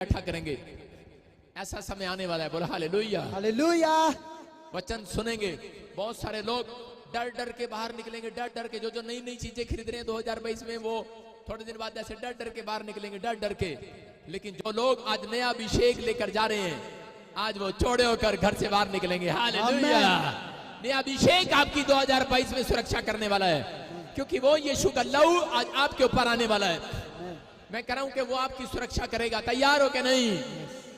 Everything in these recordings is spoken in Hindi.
इकट्ठा करेंगे। ऐसा समय आने वाला है, बोला हालेलुया। हालेलुया। वचन सुनेंगे, बहुत सारे लोग डर डर के बाहर निकलेंगे, डर डर के। जो नई नई चीजें खरीद रहे हैं 2022 में, वो थोड़े दिन बाद ऐसे डर डर के बाहर निकलेंगे, डर डर के। लेकिन जो लोग आज नया अभिषेक लेकर जा रहे हैं, आज वो चौड़े होकर घर से बाहर निकलेंगे। हालेलुया। नया अभिषेक आपकी 2022 में सुरक्षा करने वाला है, क्योंकि वो यीशु का लहू आज आपके ऊपर आने वाला है। मैं कह रहा हूं कि वो आपकी सुरक्षा करेगा। तैयार हो क्या? नहीं।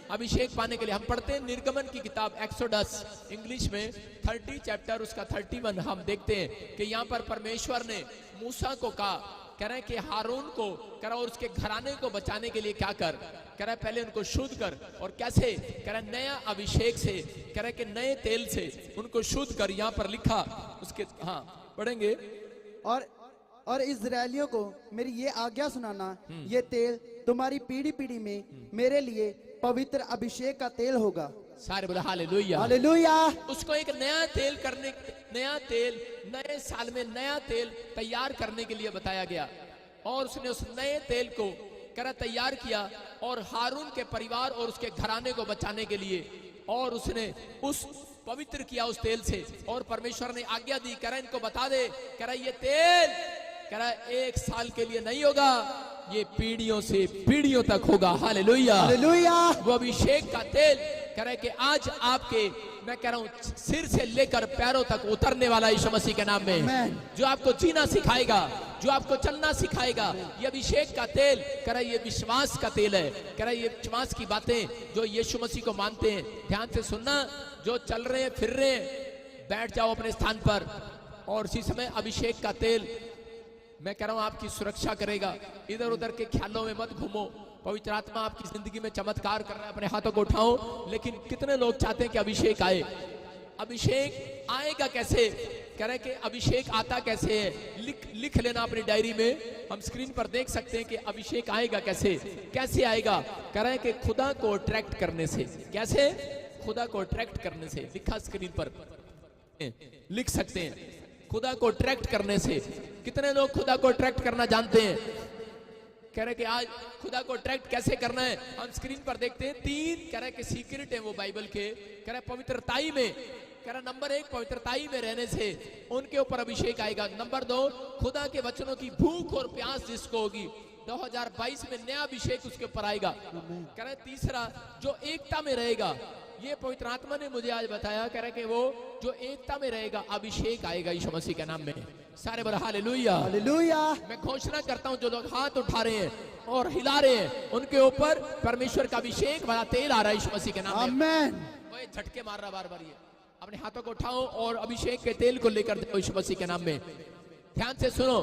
अभिषेक पाने के लिए हम पढ़ते हैं निर्गमन की किताब एक्सोडस, इंग्लिश में 30 चैप्टर उसका 31। हम देखते हैं कि यहाँ पर परमेश्वर ने मूसा को कहा, कह रहे हैं कि हारून को कह रहा और उसके घराने को बचाने के लिए क्या कर, कह रहा है पहले उनको शुद्ध कर। और कैसे? कह रहा है नया अभिषेक से, कह रहा है कि नए तेल से उनको शुद्ध कर। यहाँ पर लिखा उसके, हाँ पढ़ेंगे। और इजरायलियों को मेरी ये आज्ञा सुनाना, ये तेल तुम्हारी पीढ़ी पीढ़ी में मेरे लिए पवित्र अभिषेक का तेल होगा। सारे बोला हालेलुया। हालेलुया। उसको एक नया तेल नए साल में नया तेल तैयार करने के लिए बताया गया। और उसने उस नए तेल को करा तैयार किया और हारून के परिवार और उसके घराने को बचाने के लिए, और उसने उस पवित्र किया उस तेल से। और परमेश्वर ने आज्ञा दी, कह रहा इनको बता दे, कह रहा ये तेल कह रहा 1 साल के लिए नहीं होगा, ये पीढ़ियों से पीढ़ियों तक होगा। हालेलुया। हालेलुया। वो अभिषेक का तेल कह रहा है कि आज आपके, मैं कह रहा हूं सिर से लेकर पैरों तक उतरने वाला यीशु मसीह के नाम में, जो आपको जीना सिखाएगा, जो आपको चलना सिखाएगा। ये अभिषेक का तेल कह रहा है ये विश्वास का तेल है। कह रहा है ये विश्वास की बातें जो यीशु मसीह को मानते हैं, ध्यान से सुनना। जो चल रहे हैं फिर रहे हैं, बैठ जाओ अपने स्थान पर। और इसी समय अभिषेक का तेल मैं कह रहा हूं आपकी सुरक्षा करेगा। इधर उधर के ख्यालों में मत घूमो। पवित्र आत्मा आपकी जिंदगी में चमत्कार कर रहा है। अपने हाथों को उठाओ। लेकिन कितने लोग चाहते हैं कि अभिषेक आए? अभिषेक आएगा कैसे? कह रहे हैं कि अभिषेक आता कैसे है? लिख लेना अपनी डायरी में। हम स्क्रीन पर देख सकते हैं कि अभिषेक आएगा कैसे। कैसे आएगा? कह रहे हैं कि खुदा को अट्रैक्ट करने से। कैसे? खुदा को अट्रैक्ट करने से। लिखा स्क्रीन पर, लिख सकते हैं, खुदा को अट्रैक्ट करने से। कितने लोग खुदा को अट्रैक्ट करना जानते हैं? कह रहे कि आज खुदा को अट्रैक्ट कैसे करना है, हम स्क्रीन पर देखते हैं। 3 कह रहे कि सीक्रेट है वो बाइबल के। कह रहे पवित्रताई में, कह रहा नंबर 1 पवित्रताई में रहने से उनके ऊपर अभिषेक आएगा। नंबर 2 खुदा के वचनों की भूख और प्यास जिसको होगी, 2022 में नया अभिषेक उसके ऊपर आएगा। कह रहे तीसरा जो एकता में रहेगा। ये पवित्र आत्मा ने मुझे आज बताया, कह रहे कि वो जो एकता में रहेगा अभिषेक आएगा यीशु मसीह के नाम में। सारे बोला हालेलुया। हालेलुया। मैं घोषणा करता हूं जो लोग हाथ उठा रहे हैं और हिला रहे हैं, उनके ऊपर परमेश्वर का अभिषेक वाला तेल आ रहा है यीशु मसीह के नाम में। आमीन। वो झटके मार रहा बार बार। ये अपने हाथों को उठाओ और अभिषेक के तेल को लेकर दो यीशु मसीह के नाम में। ध्यान से सुनो।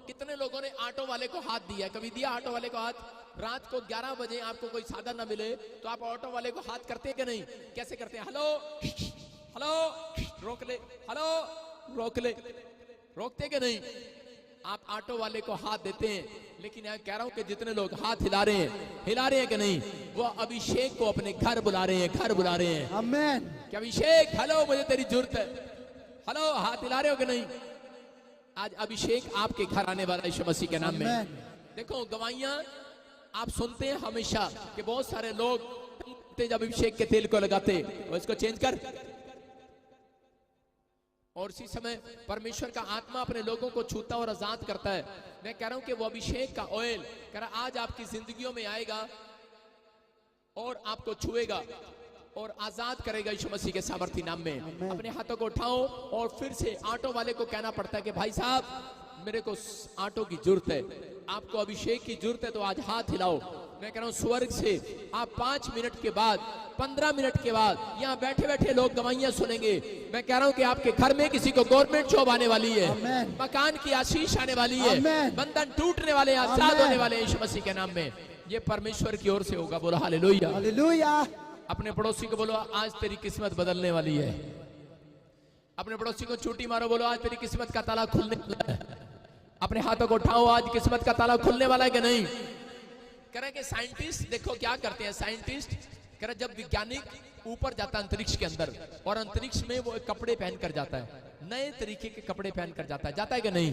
कितने लोगों ने ऑटो वाले को हाथ दिया? कभी दिया ऑटो वाले को हाथ? रात को 11 बजे आपको कोई साधन ना मिले तो आप ऑटो वाले को हाथ करते हैं कि नहीं? कैसे करते हैं? हेलो हेलो, रोक ले, हेलो रोक ले, रोकते कि नहीं? आप ऑटो वाले को हाथ देते हैं। लेकिन मैं कह रहा हूं कि जितने लोग हाथ हिला रहे हैं कि नहीं, वो अभिषेक को अपने घर बुला रहे हैं, घर बुला रहे हैं। आमीन। कि अभिषेक हेलो मुझे तेरी जरूरत है, हेलो हाथ हिला रहे हो कि नहीं? आज अभिषेक आपके घर आने वाला यीशु मसीह के नाम में। देखो गवाहियां आप सुनते हैं हमेशा कि बहुत सारे लोग जब अभिषेक के तेल को लगाते वो इसको चेंज कर। और इसी समय परमेश्वर का आत्मा अपने लोगों को छूता और आजाद करता है। मैं कह रहा हूं कि वो अभिषेक का ऑयल कह रहा आज आपकी जिंदगियों में आएगा और आपको छुएगा और आजाद करेगा यीशु मसीह के सामर्थी नाम में। अपने हाथों को उठाओ और फिर से ऑटो वाले को कहना पड़ता है कि भाई साहब मेरे को ऑटो की जरूरत है, आपको अभिषेक की जरूरत है, तो आज हाथ हिलाओ। मैं कह रहा हूं स्वर्ग से आप 5 मिनट के बाद, 15 मिनट के बाद यहाँ बैठे बैठे लोग गवाहियां सुनेंगे। मैं कह रहा हूं कि आपके घर में किसी को गवर्नमेंट जॉब आने वाली है, मकान की आशीष आने वाली है, बंधन टूटने वाले, आजाद होने वाले यीशु मसीह के नाम में। ये परमेश्वर की ओर से होगा। बोलो हालेलुया। हालेलुया। अपने पड़ोसी को बोलो आज तेरी किस्मत बदलने वाली है। अपने पड़ोसी को चूटी मारो, बोलो आज तेरी किस्मत का ताला खुलने वाला है। अपने हाथों को उठाओ, आज किस्मत का ताला खुलने वाला है कि नहीं? कह रहे कि साइंटिस्ट देखो क्या करते हैं। साइंटिस्ट कह रहे जब वैज्ञानिक ऊपर जाता है अंतरिक्ष के अंदर और अंतरिक्ष में वो कपड़े पहन कर जाता है, नए तरीके के कपड़े पहन कर जाता है कि नहीं?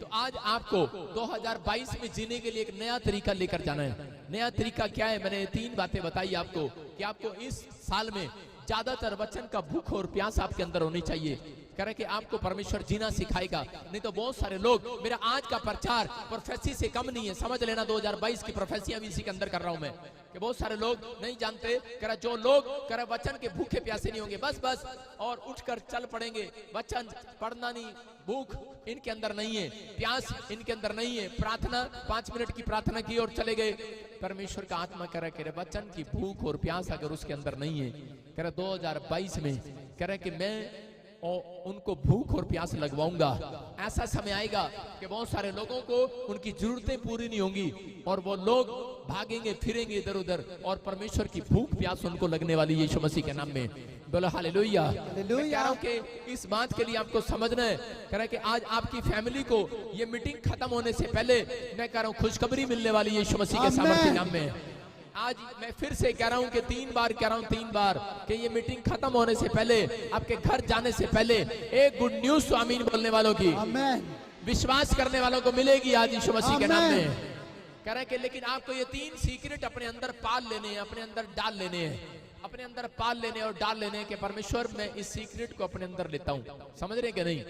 तो आज आपको 2022 में जीने के लिए एक नया तरीका लेकर जाना है। नया तरीका क्या है? मैंने 3 बातें बताई आपको कि आपको इस साल में ज्यादातर वचन का भूख और प्यास आपके अंदर होनी चाहिए। कह रहे कि आपको परमेश्वर जीना सिखाएगा। नहीं तो बहुत सारे लोग, मेरा आज का प्रचार प्रोफेसी से कम नहीं है, समझ लेना 2022 की प्रोफेसियां भी इसी के अंदर कर रहा हूं मैं, कि बहुत सारे लोग नहीं जानते। कह रहा जो लोग कह रहे वचन के भूखे प्यासे नहीं होंगे, बस और उठकर चल पड़ेंगे, वचन पढ़ना नहीं, भूख इनके अंदर नहीं है, प्यास इनके अंदर नहीं है, प्रार्थना 5 मिनट की प्रार्थना की और चले गए। परमेश्वर का आत्मा कह रहे वचन की भूख और प्यास अगर उसके अंदर नहीं है, कह रहे 2022 में कह रहे कि मैं और उनको भूख और प्यास लगवाऊंगा। ऐसा समय आएगा कि बहुत सारे लोगों को उनकी जरूरतें पूरी नहीं होंगी और वो लोग भागेंगे फिरेंगे इधर उधर, और परमेश्वर की भूख प्यास उनको लगने वाली है यीशु मसीह के नाम में। बोलो हालेलुया। मैं कह रहा हूं कि इस बात के लिए आपको समझना है, कह रहा है कि आज आपकी फैमिली को ये मीटिंग खत्म होने से पहले मैं कह रहा हूं खुशखबरी मिलने वाली है यीशु मसीह के सामर्थ्य नाम में। आज मैं फिर से कह रहा हूं कि 3 बार कह रहा हूं, 3 बार कि ये मीटिंग खत्म होने से पहले, आपके घर जाने से पहले एक गुड न्यूज आमीन बोलने वालों की, विश्वास करने वालों को मिलेगी आज यीशु मसीह के नाम में। कह रहे कि लेकिन आपको ये 3 सीक्रेट अपने अंदर पाल लेने हैं, अपने अंदर डाल लेने हैं, अपने अंदर पाल लेने और डाल लेने के परमेश्वर मैं इस सीक्रेट को अपने अंदर लेता हूं। समझ रहे कि नहीं?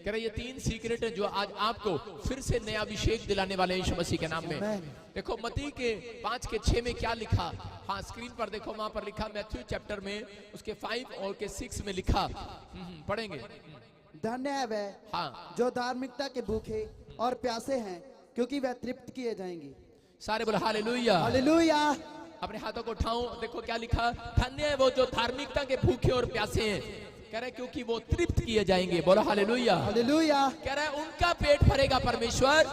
कह रहे ये 3 सीक्रेट है जो आज आपको फिर से नया अभिषेक दिलाने वाले यीशु मसीह के नाम में। देखो मत्ती के 5:6 में क्या लिखा, हाँ स्क्रीन पर देखो, वहां पर लिखा मैथ्यू चैप्टर में उसके 5 और के 6 में लिखा, पढ़ेंगे। धन्य है वह, हाँ, जो धार्मिकता के भूखे और प्यासे हैं, क्योंकि वह तृप्त किए जाएंगे। सारे बोलो हालेलुया। हालेलुया। अपने हाथों को उठाओ, देखो क्या लिखा, धन्य है वो जो धार्मिकता के भूखे और प्यासे हैं, कह रहे क्योंकि वो तृप्त किए जाएंगे। बोलो हालेलुया। हालेलुया। कह रहा है उनका पेट भरेगा परमेश्वर,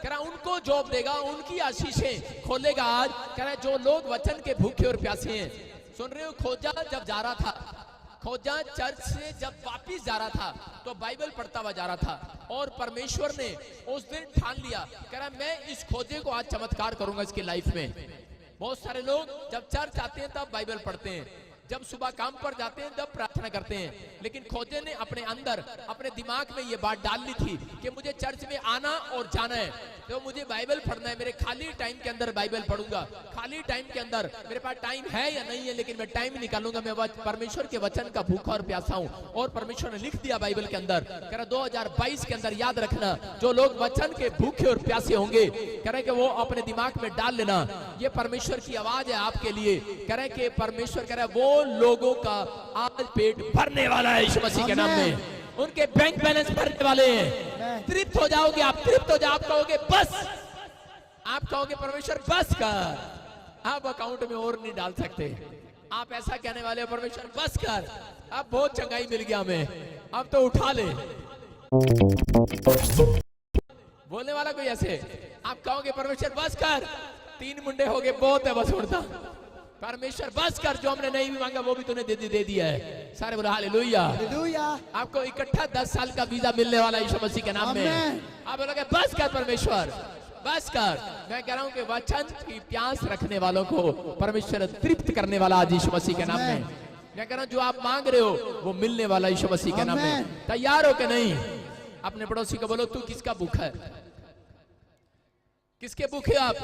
कह रहा उनको जॉब देगा, उनकी आशीषें खोलेगा आज। कह रहा है जो लोग वचन के भूखे और प्यासे हैं। सुन रहे हो, खोजा जब जा रहा था, खोजा चर्च से जब वापिस जा रहा था तो बाइबल पढ़ता हुआ जा रहा था, और परमेश्वर ने उस दिन ठान लिया, कह रहा मैं इस खोजे को आज चमत्कार करूंगा इसकी लाइफ में। बहुत सारे लोग जब चर्च आते हैं तब बाइबल पढ़ते हैं, जब सुबह काम पर जाते हैं तब प्रार्थना करते हैं, लेकिन खोजे ने अपने अंदर अपने दिमाग में ये बात डाल ली थी कि मुझे चर्च में आना और जाना है, तो मुझे बाइबल पढ़ना है, मेरे खाली टाइम के अंदर बाइबल पढ़ूंगा। खाली टाइम के अंदर मेरे पास टाइम है या नहीं है, लेकिन मैं टाइम निकालूंगा, मैं परमेश्वर के वचन का भूखा और प्यासा हूं। और परमेश्वर ने लिख दिया बाइबल के अंदर, कह रहा 2022 के अंदर याद रखना, जो लोग वचन के भूखे और प्यासे होंगे, कह रहे कि वो अपने दिमाग में डाल लेना, ये परमेश्वर की आवाज है आपके लिए। कह रहे कि परमेश्वर कह रहा है वो लोगों का आज पेट भरने वाला है यीशु मसीह के नाम में, उनके बैंक बैलेंस भरने वाले हैं। तृप्त हो जाओगे आप, तृप्त हो जाओ। आप कहोगे बस, आप कहोगे परमेश्वर बस कर, आप अकाउंट में और नहीं डाल सकते, आप ऐसा कहने वाले हो परमेश्वर बस कर, अब बहुत चंगाई मिल गया हमें, अब तो उठा ले। बोलने वाला कोई ऐसे, आप कहोगे परमेश्वर बस कर, 3 मुंडे हो गए, बहुत है बस उड़ता। परमेश्वर बस कर, जो हमने नहीं भी मांगा वो भी तूने दे दिया है। सारे बोलो हालेलुया। हालेलुया। आपको इकट्ठा 10 साल का वीजा मिलने वाला यीशु मसीह के नाम में। आप बोलोगे बस कर परमेश्वर, बस कर। मैं कह रहा हूं कि वचन की प्यास रखने वालों को परमेश्वर तृप्त करने वाला आज यीशु मसीह के नाम में। मैं कह रहा हूं जो आप मांग रहे हो वो मिलने वाला यीशु मसीह के नाम में। तैयार हो कि नहीं? अपने पड़ोसी को बोलो तू किसका भूखा है? किसके भूखे आप?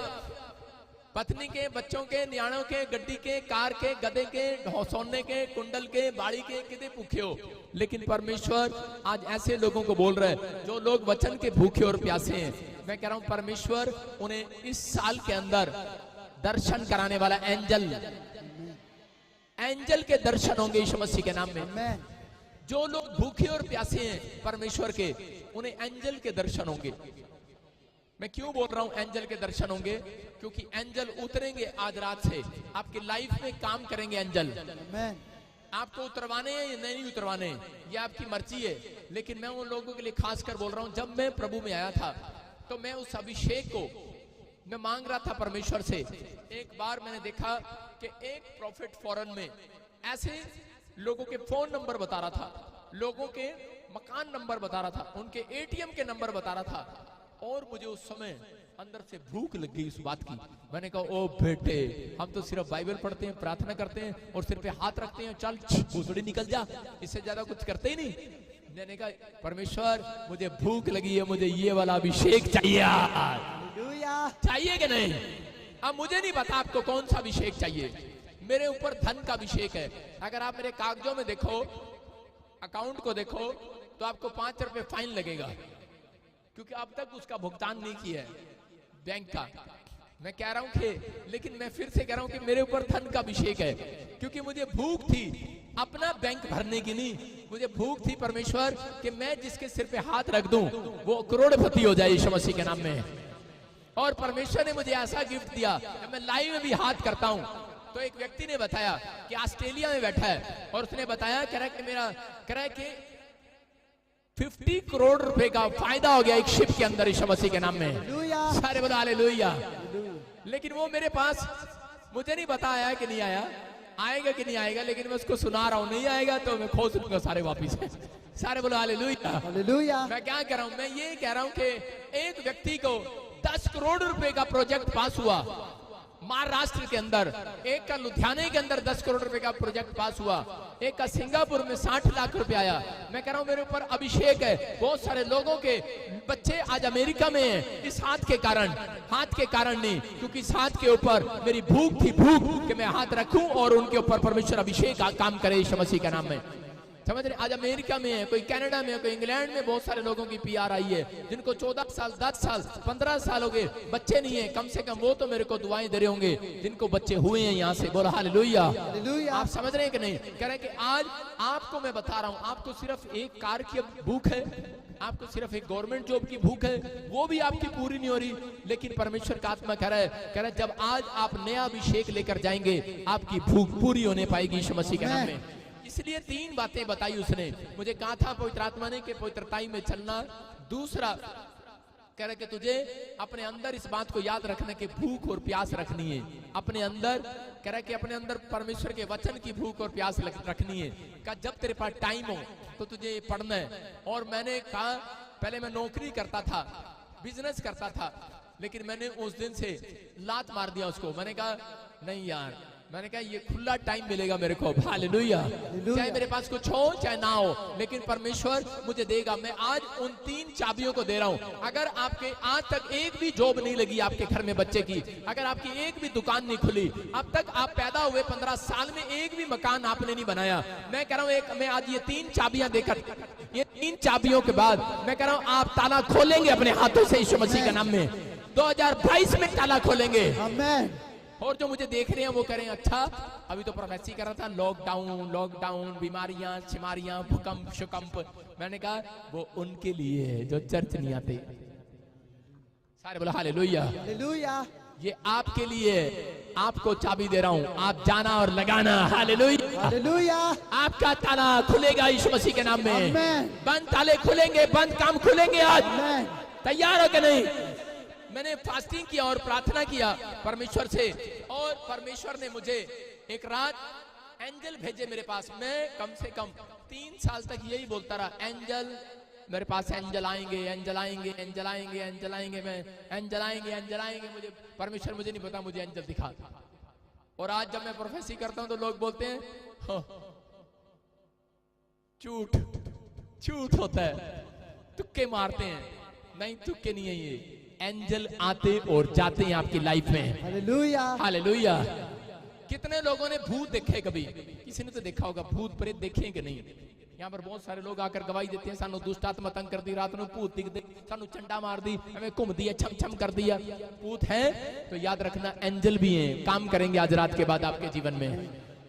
पत्नी के, बच्चों के, न्याणों के, गड्डी के, कार के, गधे के, सोने के, कुंडल के, बाड़ी के, कितने भूखे हो? लेकिन परमेश्वर आज ऐसे लोगों को बोल रहा है जो लोग वचन के भूखे और प्यासे हैं। मैं कह रहा हूं परमेश्वर उन्हें इस साल के अंदर दर्शन कराने वाला एंजल के दर्शन होंगे यीशु मसीह के नाम में। जो लोग भूखे और प्यासे हैं परमेश्वर के, उन्हें एंजल के दर्शन होंगे। मैं क्यों बोल रहा हूं एंजल के दर्शन होंगे? क्योंकि एंजल उतरेंगे आज रात से, आपकी लाइफ में काम करेंगे एंजल। आपको उतरवाने हैं या नहीं उतरवाने, ये आपकी मर्जी है, लेकिन मैं उन लोगों के लिए खास कर बोल रहा हूं, जब मैं प्रभु में आया था तो मैं उस अभिषेक को मैं मांग रहा था परमेश्वर से। एक बार मैंने देखा कि एक प्रॉफिट फॉरेन में ऐसे लोगों के फोन नंबर बता रहा था, लोगों के मकान नंबर बता रहा था, उनके एटीएम के नंबर बता रहा था, और मुझे उस समय अंदर से भूख लग गई उस बात की। मैंने कहा ओ बेटे, हम तो सिर्फ बाइबल पढ़ते हैं, प्रार्थना करते हैं और सिर पे हाथ रखते हैं, चल भूसड़ी निकल जा, इससे ज्यादा कुछ करते ही नहीं। मैंने कहा परमेश्वर मुझे भूख लगी है, मुझे ये वाला अभिषेक चाहिए। चाहिए कि नहीं? अब मुझे नहीं पता आपको कौन सा अभिषेक चाहिए, मेरे ऊपर धन का अभिषेक है। अगर आप मेरे कागजों में देखो, अकाउंट को देखो, तो आपको 5 रुपए फाइन लगेगा, क्योंकि अब तक उसका भुगतान नहीं किया है बैंक का। मैं कह रहा हूं कि, लेकिन मैं फिर से कह रहा हूं कि मेरे ऊपर धन का अभिषेक है, क्योंकि मुझे भूख थी अपना बैंक भरने की नहीं, मुझे भूख थी परमेश्वर कि मैं जिसके सिर पे हाथ रख दूं वो करोड़पति हो जाए यीशु मसीह के नाम में। और परमेश्वर ने मुझे ऐसा गिफ्ट दिया, मैं लाइव में भी हाथ करता हूं। तो एक व्यक्ति ने बताया कि ऑस्ट्रेलिया में बैठा है और उसने बताया, कह रहा है कि 50 करोड़ रुपए का फायदा हो गया एक शिप के अंदर यीशु मसीह के नाम में। सारे बोलो हालेलुया। लेकिन वो मेरे पास, मुझे नहीं पता आया कि नहीं आया, आएगा कि नहीं आएगा, लेकिन मैं उसको सुना रहा हूं, नहीं आएगा तो मैं खोस लूंगा सारे वापिस। सारे बोलो हालेलुया हालेलुया। मैं क्या कह रहा हूं, मैं ये कह रहा हूं कि एक व्यक्ति को 10 करोड़ रुपए का प्रोजेक्ट पास हुआ महाराष्ट्र के अंदर, एक का लुधियाने के अंदर 10 करोड़ रुपए का प्रोजेक्ट पास हुआ, एक का सिंगापुर में 60 लाख रुपए आया। मैं कह रहा हूं मेरे ऊपर अभिषेक है। बहुत सारे लोगों के बच्चे आज अमेरिका में हैं इस हाथ के कारण नहीं, क्योंकि इस हाथ के ऊपर मेरी भूख थी, भूख कि मैं हाथ रखूं और उनके ऊपर परमेश्वर अभिषेक काम करे यीशु मसीह के नाम में। समझ रहे, आज अमेरिका में है, कोई कनाडा में है, कोई इंग्लैंड में, बहुत सारे लोगों की पीआर आई है जिनको 14 साल 10 साल 15 साल हो गए, बच्चे नहीं है। कम से कम वो तो मेरे को दुआएं दे रहे होंगे जिनको बच्चे हुए हैं यहाँ से। बोलो हालेलुया। आप समझ रहे हैं कि नहीं? कह रहे हैं कि आज आपको मैं बता रहा हूँ, आपको सिर्फ एक कार की भूख है, आपको सिर्फ एक गवर्नमेंट जॉब की भूख है, वो भी आपकी पूरी नहीं हो रही, लेकिन परमेश्वर का आत्मा कह रहा है जब आज आप नया अभिषेक लेकर जाएंगे आपकी भूख पूरी होने पाएगी यीशु मसीह के नाम में। इसलिए 3 बातें बताई उसने, मुझे कहा था पवित्र आत्मा ने कि पवित्रताई में चलना। दूसरा कह रहे कि तुझे अपने अंदर इस बात को याद रखने की भूख और प्यास रखनी है अपने अंदर। कह रहे कि अपने अंदर परमेश्वर के वचन की भूख और प्यास रखनी है। कहा जब तेरे पास टाइम हो तो तुझे ये पढ़ना है। और मैंने कहा पहले मैं नौकरी करता था, बिजनेस करता था, लेकिन मैंने उस दिन से लात मार दिया उसको। मैंने कहा नहीं यार, मैंने कहा ये खुला टाइम मिलेगा मेरे को। हालेलुया। चाहे मेरे पास कुछ हो चाहे ना हो, लेकिन परमेश्वर मुझे देगा। मैं आज उन 3 चाबियों को दे रहा हूं। अगर आपके आज तक एक भी जॉब नहीं लगी आपके घर में बच्चे की, अगर आपकी एक भी दुकान नहीं खुली, अब तक आप पैदा हुए 15 साल में एक भी मकान आपने नहीं बनाया, मैं कह रहा हूं मैं आज ये 3 चाबियां देकर, ये 3 चाबियों के बाद मैं कह रहा हूं आप ताला खोलेंगे अपने हाथों से यीशु मसीह के नाम में। 2022 में ताला खोलेंगे। आमीन। और जो मुझे देख रहे हैं वो करें अच्छा, अभी तो प्रोफेसी कर रहा था, लॉकडाउन, बीमारियां, छिमारियां, भूकंप, शुकंप। मैंने कहा वो उनके लिए है जो चर्च नहीं आते। सारे बोला हालेलुया हालेलुया। ये आपके लिए, आपको चाबी दे रहा हूं, आप जाना और लगाना। Hallelujah hallelujah. आपका ताला खुलेगा यीशु मसीह के नाम में। बंद ताले खुलेंगे, बंद काम खुलेंगे आज। तैयार हो कि नहीं? मैंने फास्टिंग किया और प्रार्थना किया परमेश्वर से, और परमेश्वर ने मुझे एक रात एंजल भेजे मेरे पास। मैं कम से कम 3 साल तक यही बोलता रहा, एंजल मेरे पास, एंजल आएंगे, एंजल आएंगे, एंजल आएंगे, एंजल आएंगे, मैं एंजल आएंगे, एंजल आएंगे। मुझे परमेश्वर मुझे नहीं पता, मुझे एंजल दिखा। और आज जब मैं प्रोफेसी करता हूं तो लोग बोलते हैं झूठ होता है, तुक्के मारते हैं। नहीं, तुक्के नहीं है, ये एंजल आते और जाते हैं आपकी लाइफ में। Hallelujah hallelujah. कितने लोगों ने भूत देखे? कभी किसी ने तो देखा होगा, भूत प्रेत देखे कि नहीं? यहाँ पर बहुत सारे लोग आकर गवाही देते हैं, सानू दुष्ट आत्मा तंग कर दी, रात में भूत दिख दे, सानू चंडा मार दी, हमें घूम दिया, छम छम कर दिया। भूत है तो याद रखना एंजल भी हैं, काम करेंगे आज रात के बाद आपके जीवन में।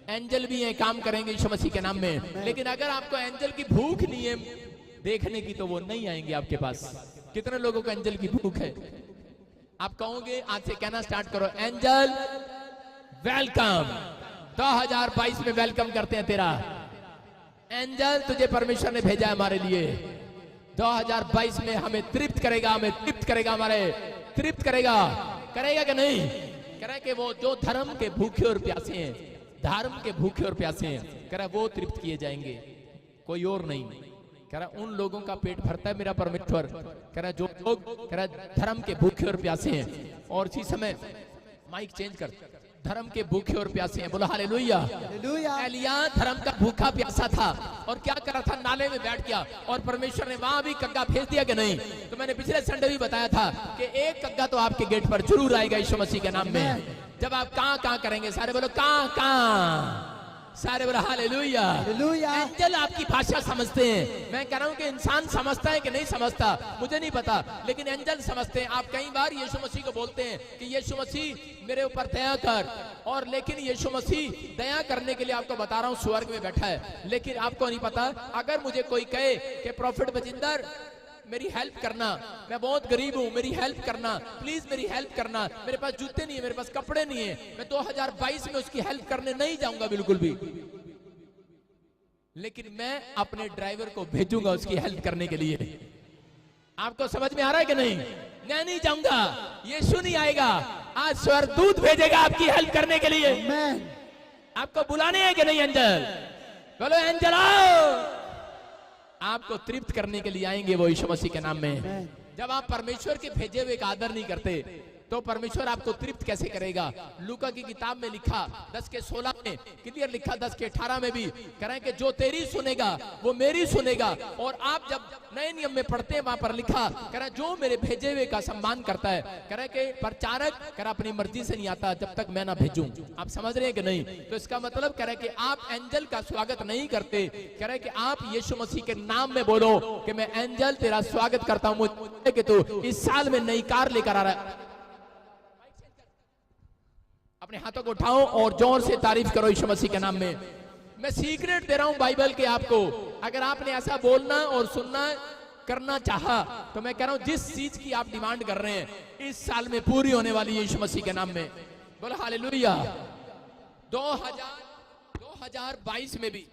एंजल भी हैं, काम करेंगे यीशु मसीह के नाम में। लेकिन अगर आपको एंजल की भूख नहीं है देखने की, तो वो नहीं आएंगे आपके पास। कितने लोगों को एंजल की भूख है? आप कहोगे, आज से कहना स्टार्ट करो, एंजल वेलकम। 2022 में वेलकम करते हैं तेरा। एंजल तुझे परमेश्वर ने भेजा है हमारे लिए। 2022 में हमें तृप्त करेगा, हमें तृप्त करेगा, हमारे तृप्त करेगा। करेगा कि नहीं? कह कि वो जो धर्म के भूखे और प्यासे हैं, धर्म के भूखे और प्यासे हैं, कह रहा वो तृप्त किए जाएंगे, कोई और नहीं। कह रहा उन लोगों का पेट भरता है मेरा परमेश्वर। कह रहा जो लोग, कह रहा धर्म के भूखे और प्यासे हैं। और इसी समय माइक चेंज कर, धर्म के भूखे और प्यासे हैं। बोलो हालेलुया। हालेलुया। एलिया धर्म का भूखा प्यासा था और क्या कर रहा था, नाले में बैठ गया और परमेश्वर ने वहां भी कग्गा भेज दिया कि नहीं। तो मैंने पिछले संडे भी बताया था कि एक कग्गा तो आपके गेट पर जरूर आएगा यीशु मसीह के नाम में। जब आप कहां करेंगे, सारे बोलो कहां, सारे बोलो हालेलुया। हालेलुया। एंजल आपकी भाषा समझते हैं। मैं कह रहा हूं कि इंसान समझता है कि नहीं समझता मुझे नहीं पता, लेकिन एंजल समझते हैं। आप कई बार यीशु मसीह को बोलते हैं कि यीशु मसीह मेरे ऊपर दया कर, और लेकिन यीशु मसीह दया करने के लिए आपको बता रहा हूं स्वर्ग में बैठा है, लेकिन आपको नहीं पता। अगर मुझे कोई कहे कि प्रॉफिट बजिंदर मेरी हेल्प करना, मैं बहुत गरीब हूं, मेरी हेल्प करना, प्लीज मेरी हेल्प करना, मेरे पास जूते नहीं है, मेरे पास कपड़े नहीं है, मैं 2022 में उसकी हेल्प करने नहीं जाऊंगा बिल्कुल भी, लेकिन मैं अपने ड्राइवर को भेजूंगा उसकी हेल्प करने के लिए। आपको समझ में आ रहा है कि नहीं? मैं नहीं जाऊंगा, यीशु नहीं आएगा, आज स्वर्गदूत भेजेगा आपकी हेल्प करने के लिए। आमेन। आपको बुलाने हैं कि नहीं एंजल? बोलो एंजल आओ। आपको तृप्त करने के लिए आएंगे वो यीशु मसीह के नाम में। जब आप परमेश्वर के भेजे हुए का आदर नहीं करते तो परमेश्वर आपको तृप्त कैसे करेगा? लूका की किताब में लिखा 10:16 में क्लियर लिखा, 10:18 में भी कह रहे हैं कि जो तेरी सुनेगा वो मेरी सुनेगा। और आप जब नए नियम में पढ़ते हैं वहां पर लिखा कह रहा है जो मेरे भेजे हुए का सम्मान करता है, कह रहा है कि प्रचारक कह रहा अपनी मर्जी से नहीं आता जब तक मैं ना भेजूं। आप समझ रहे हैं कि नहीं? तो इसका मतलब कह रहा है कि आप एंजल का स्वागत नहीं करते, कह रहा है कि आप यीशु मसीह के नाम में बोलो कि मैं एंजल तेरा स्वागत करता हूं, मुझे कि तू इस साल में नई कार लेकर आ रहा है। अपने हाथों को उठाओ और जोर से तारीफ करो यीशु मसीह के नाम में। मैं सीक्रेट दे रहा हूं बाइबल के आपको, अगर आपने ऐसा बोलना और सुनना करना चाहा तो मैं कह रहा हूं जिस चीज की आप डिमांड कर रहे हैं इस साल में पूरी होने वाली है यीशु मसीह के नाम में। बोलो हालेलुया। 2022 में भी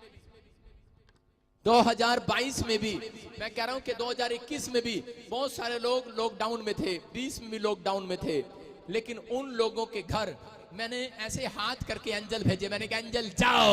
2022 में भी मैं कह रहा हूं कि 2021 में भी बहुत सारे लोग लॉकडाउन में थे, 20 में भी लॉकडाउन में थे, लेकिन उन लोगों के घर मैंने ऐसे हाथ करके एंजल भेजे। मैंने कहा एंजल जाओ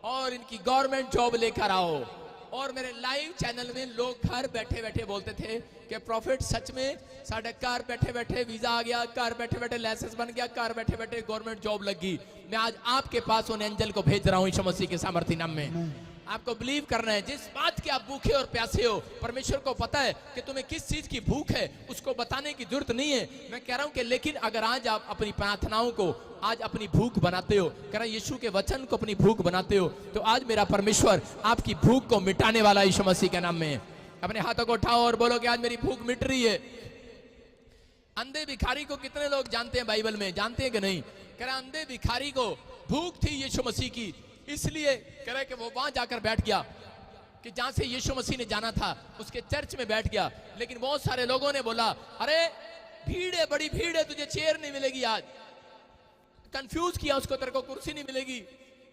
और इनकी गवर्नमेंट जॉब लेकर आओ। और मेरे लाइव चैनल में लोग घर बैठे बैठे बोलते थे कि प्रॉफिट सच में साढ़े घर बैठे बैठे वीजा आ गया, घर बैठे बैठे लाइसेंस बन गया, घर बैठे बैठे गवर्नमेंट जॉब लगी। मैं आज आपके पास उन एंजल को भेज रहा हूं यीशु मसीह के सामर्थ्य नाम में। आपको बिलीव करना है, जिस बात के आप भूखे और प्यासे हो परमेश्वर को पता है कि तुम्हें किस चीज की भूख है, उसको बताने की जरूरत नहीं है। मैं कह रहा हूं कि लेकिन अगर आज आप अपनी प्रार्थनाओं को आज अपनी भूख बनाते हो, कह रहा यीशु के वचन को अपनी भूख बनाते हो, तो आज मेरा परमेश्वर आपकी भूख को मिटाने वाला यीशु मसीह के नाम में। अपने हाथों को उठाओ और बोलो कि आज मेरी भूख मिट रही है। अंधे भिखारी को कितने लोग जानते हैं बाइबल में, जानते हैं कि नहीं? कह रहा अंधे भिखारी को भूख थी यीशु मसीह की, इसलिए कह रहे कि वो वहां जाकर बैठ गया कि जहां से यीशु मसीह ने जाना था, उसके चर्च में बैठ गया। लेकिन बहुत सारे लोगों ने बोला अरे भीड़ है, बड़ी भीड़ है, तुझे चेयर नहीं मिलेगी। आज कंफ्यूज किया उसको, तेरे को कुर्सी नहीं मिलेगी,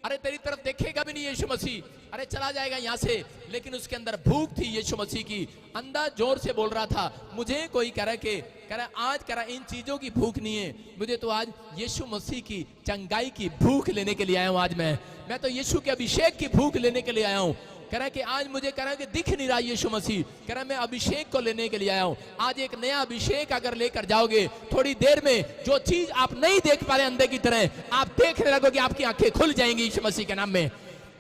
अरे तेरी तरफ देखेगा भी नहीं यीशु मसीह, अरे चला जाएगा यहां से। लेकिन उसके अंदर भूख थी यीशु मसीह की। अंधा जोर से बोल रहा था मुझे कोई कह रहा आज कह रहा इन चीजों की भूख नहीं है, मुझे तो आज यीशु मसीह की चंगाई की भूख लेने के लिए आया हूं। आज मैं तो यीशु के अभिषेक की भूख लेने के लिए आया हूं। कह रहा है कि आज मुझे कह रहा है कि दिख नहीं रहा यीशु मसीह, कह रहा है मैं अभिषेक को लेने के लिए आया हूं। आज एक नया अभिषेक अगर लेकर जाओगे, थोड़ी देर में जो चीज आप नहीं देख पा रहे अंधे की तरह, आप देखने लगोगे, आपकी आंखें खुल जाएंगी यीशु मसीह के नाम में।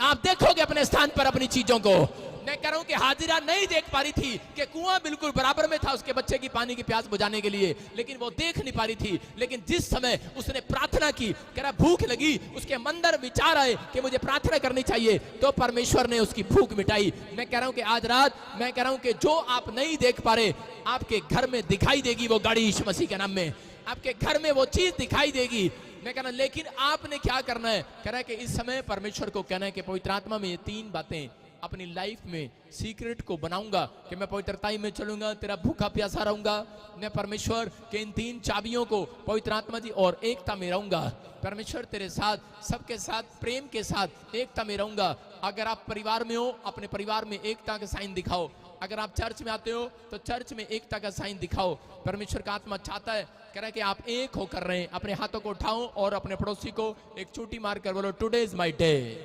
आप देखोगे अपने स्थान पर अपनी चीजों को। मैं कह रहा हूं कि हाजिरा नहीं देख पा रही थी कि कुआं बिल्कुल बराबर में था उसके बच्चे की पानी की प्यास बुझाने के लिए, लेकिन वो देख नहीं पा रही थी। लेकिन जिस समय उसने प्रार्थना की, कह रहा भूख लगी, उसके अंदर विचार आए कि मुझे प्रार्थना करनी चाहिए, तो परमेश्वर ने उसकी भूख मिटाई। मैं कह रहा हूं कि आज रात मैं कह रहा हूं कि जो आप नहीं देख पा रहे, आपके घर में दिखाई देगी वो गाड़ी यीशु मसीह के नाम में, आपके घर में वो चीज दिखाई देगी। मैं कह रहा हूं लेकिन आपने क्या करना है? कह रहा है कि इस समय परमेश्वर को कहना है कि पवित्र आत्मा में ये 3 बातें अपनी लाइफ में सीक्रेट को बनाऊंगा कि मैं पवित्रताई में चलूंगा, तेरा भूखा प्यासा रहूंगा। मैं परमेश्वर के इन 3 चाबियों को पवित्र आत्मा जी और एकता में रहूंगा। परमेश्वर तेरे साथ, सबके साथ प्रेम के साथ एकता में रहूंगा। अगर आप परिवार में हो, अपने परिवार में एकता का साइन दिखाओ। अगर आप चर्च में आते हो तो चर्च में एकता का साइन दिखाओ। परमेश्वर का आत्मा चाहता है, कह रहा है कि आप एक होकर रहे। अपने हाथों को उठाओ और अपने पड़ोसी को एक चूटी मारकर बोलो टुडे इज माय डे।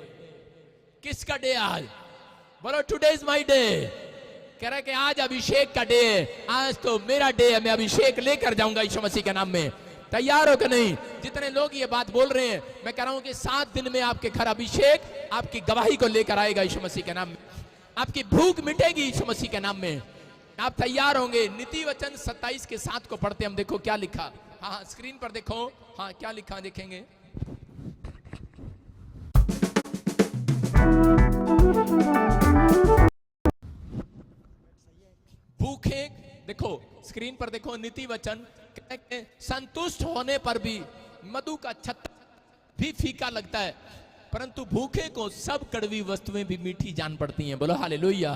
किसका डे आज? बोलो टुडे इज माय डे। कह रहा है कि आज अभिषेक का डे है, आज तो मेरा डे है, मैं अभिषेक लेकर जाऊंगा यीशु मसीह के नाम में। तैयार हो कि नहीं? जितने लोग ये बात बोल रहे हैं, मैं कह रहा हूं कि 7 दिन में आपके घर अभिषेक आपकी गवाही को लेकर आएगा यीशु मसीह के नाम में। आपकी भूख मिटेगी यीशु मसीह के नाम में। आप तैयार होंगे? नीति वचन 27 के 7 को पढ़ते हम, देखो क्या लिखा। हाँ स्क्रीन पर देखो, हाँ क्या लिखा देखेंगे। भूखे, देखो स्क्रीन पर देखो, नीति वचन संतुष्ट होने पर भी मधु का छत्ता भी फीका लगता है, परंतु भूखे को सब कड़वी वस्तुएं भी मीठी जान पड़ती हैं। बोलो हालेलुया।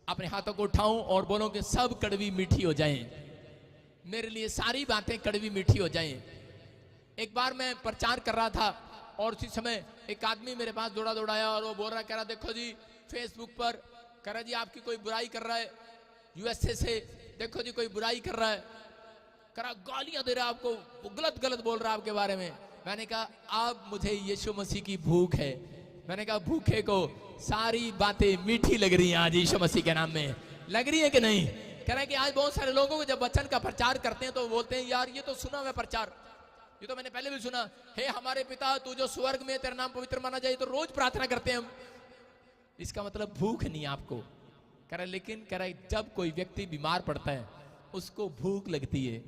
अपने हाथों को उठाओ और बोलो कि सब कड़वी मीठी हो जाएं। मेरे लिए सारी बातें कड़वी मीठी हो जाएं। एक बार मैं प्रचार कर रहा था और उसी समय एक आदमी मेरे पास दौड़ा आया और वो बोल रहा, कह रहा देखो जी फेसबुक पर, कह रहा जी आपकी कोई बुराई कर रहा है यूएसए से, देखो जी कोई बुराई कर रहा है, कह रहा गालियां दे रहा है आपको, वो गलत बोल रहा है आपके बारे में। मैंने कहा अब मुझे यीशु मसीह की भूख है। मैंने कहा भूखे को सारी बातें मीठी लग रही हैं आज यीशु मसीह के नाम में, लग रही है कि नहीं? कह रहा है कि आज बहुत सारे लोगों को जब वचन का प्रचार करते हैं तो बोलते हैं यार ये तो सुना हुआ प्रचार, ये तो मैंने पहले भी सुना, हे हमारे पिता तू जो स्वर्ग में, तेरा नाम पवित्र माना जाए, तो रोज प्रार्थना करते हैं हम। इसका मतलब भूख नहीं आपको। कह रहा लेकिन कह रहा जब कोई व्यक्ति बीमार पड़ता है उसको भूख लगती है।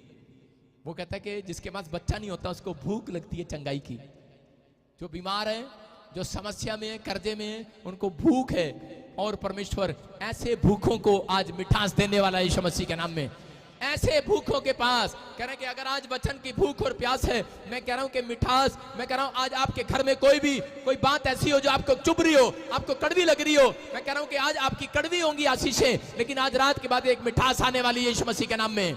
वो कहता है कि जिसके पास बच्चा नहीं होता उसको भूख लगती है चंगाई की। जो बीमार है, जो समस्या में है, कर्जे में है, उनको भूख है। और परमेश्वर ऐसे भूखों को आज मिठास देने वाला है यीशु मसीह के नाम में। ऐसे भूखों के पास कह रहे हैं कि अगर आज वचन की भूख और प्यास है, मैं कह रहा हूं कि मिठास, मैं कह रहा हूं आज आपके घर में कोई बात ऐसी हो जो आपको चुभ रही हो, आपको कड़वी लग रही हो, मैं कह रहा हूं कि आज आपकी कड़वी होंगी आशीषें, लेकिन आज रात के बाद एक मिठास आने वाली है यीशु मसीह के नाम में।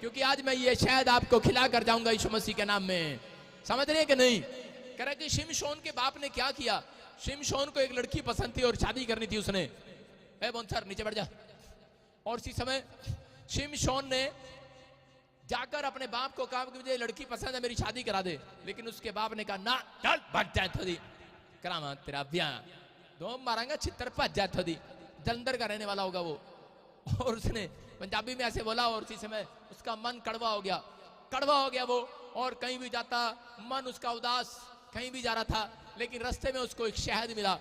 क्योंकि आज मैं ये शायद आपको खिला कर जाऊंगा यीशु मसीह के नाम में। समझ रहे हैं कि नहीं? कह रहा कि शिमशोन के बाप ने क्या किया, शिमशोन को एक लड़की पसंद थी और शादी करनी थी उसने। सर नीचे बैठ जा। और इसी समय शिमशोन ने जाकर अपने बाप को कहा कि मुझे लड़की पसंद है, मेरी शादी करा दे। लेकिन उसके बाप ने कहा ना, चल भग जाए थोड़ी, करामा तेरा ब्याह, दो मारांगा छितर भज जाए थोड़ी। जलंधर का रहने वाला होगा वो। और उसने पंजाबी में ऐसे बोला और उसी समय उसका मन कड़वा हो गया वो। और कहीं भी जाता मन उसका उदास, कहीं भी जा रहा था। लेकिन रास्ते में उसको एक शहद मिला,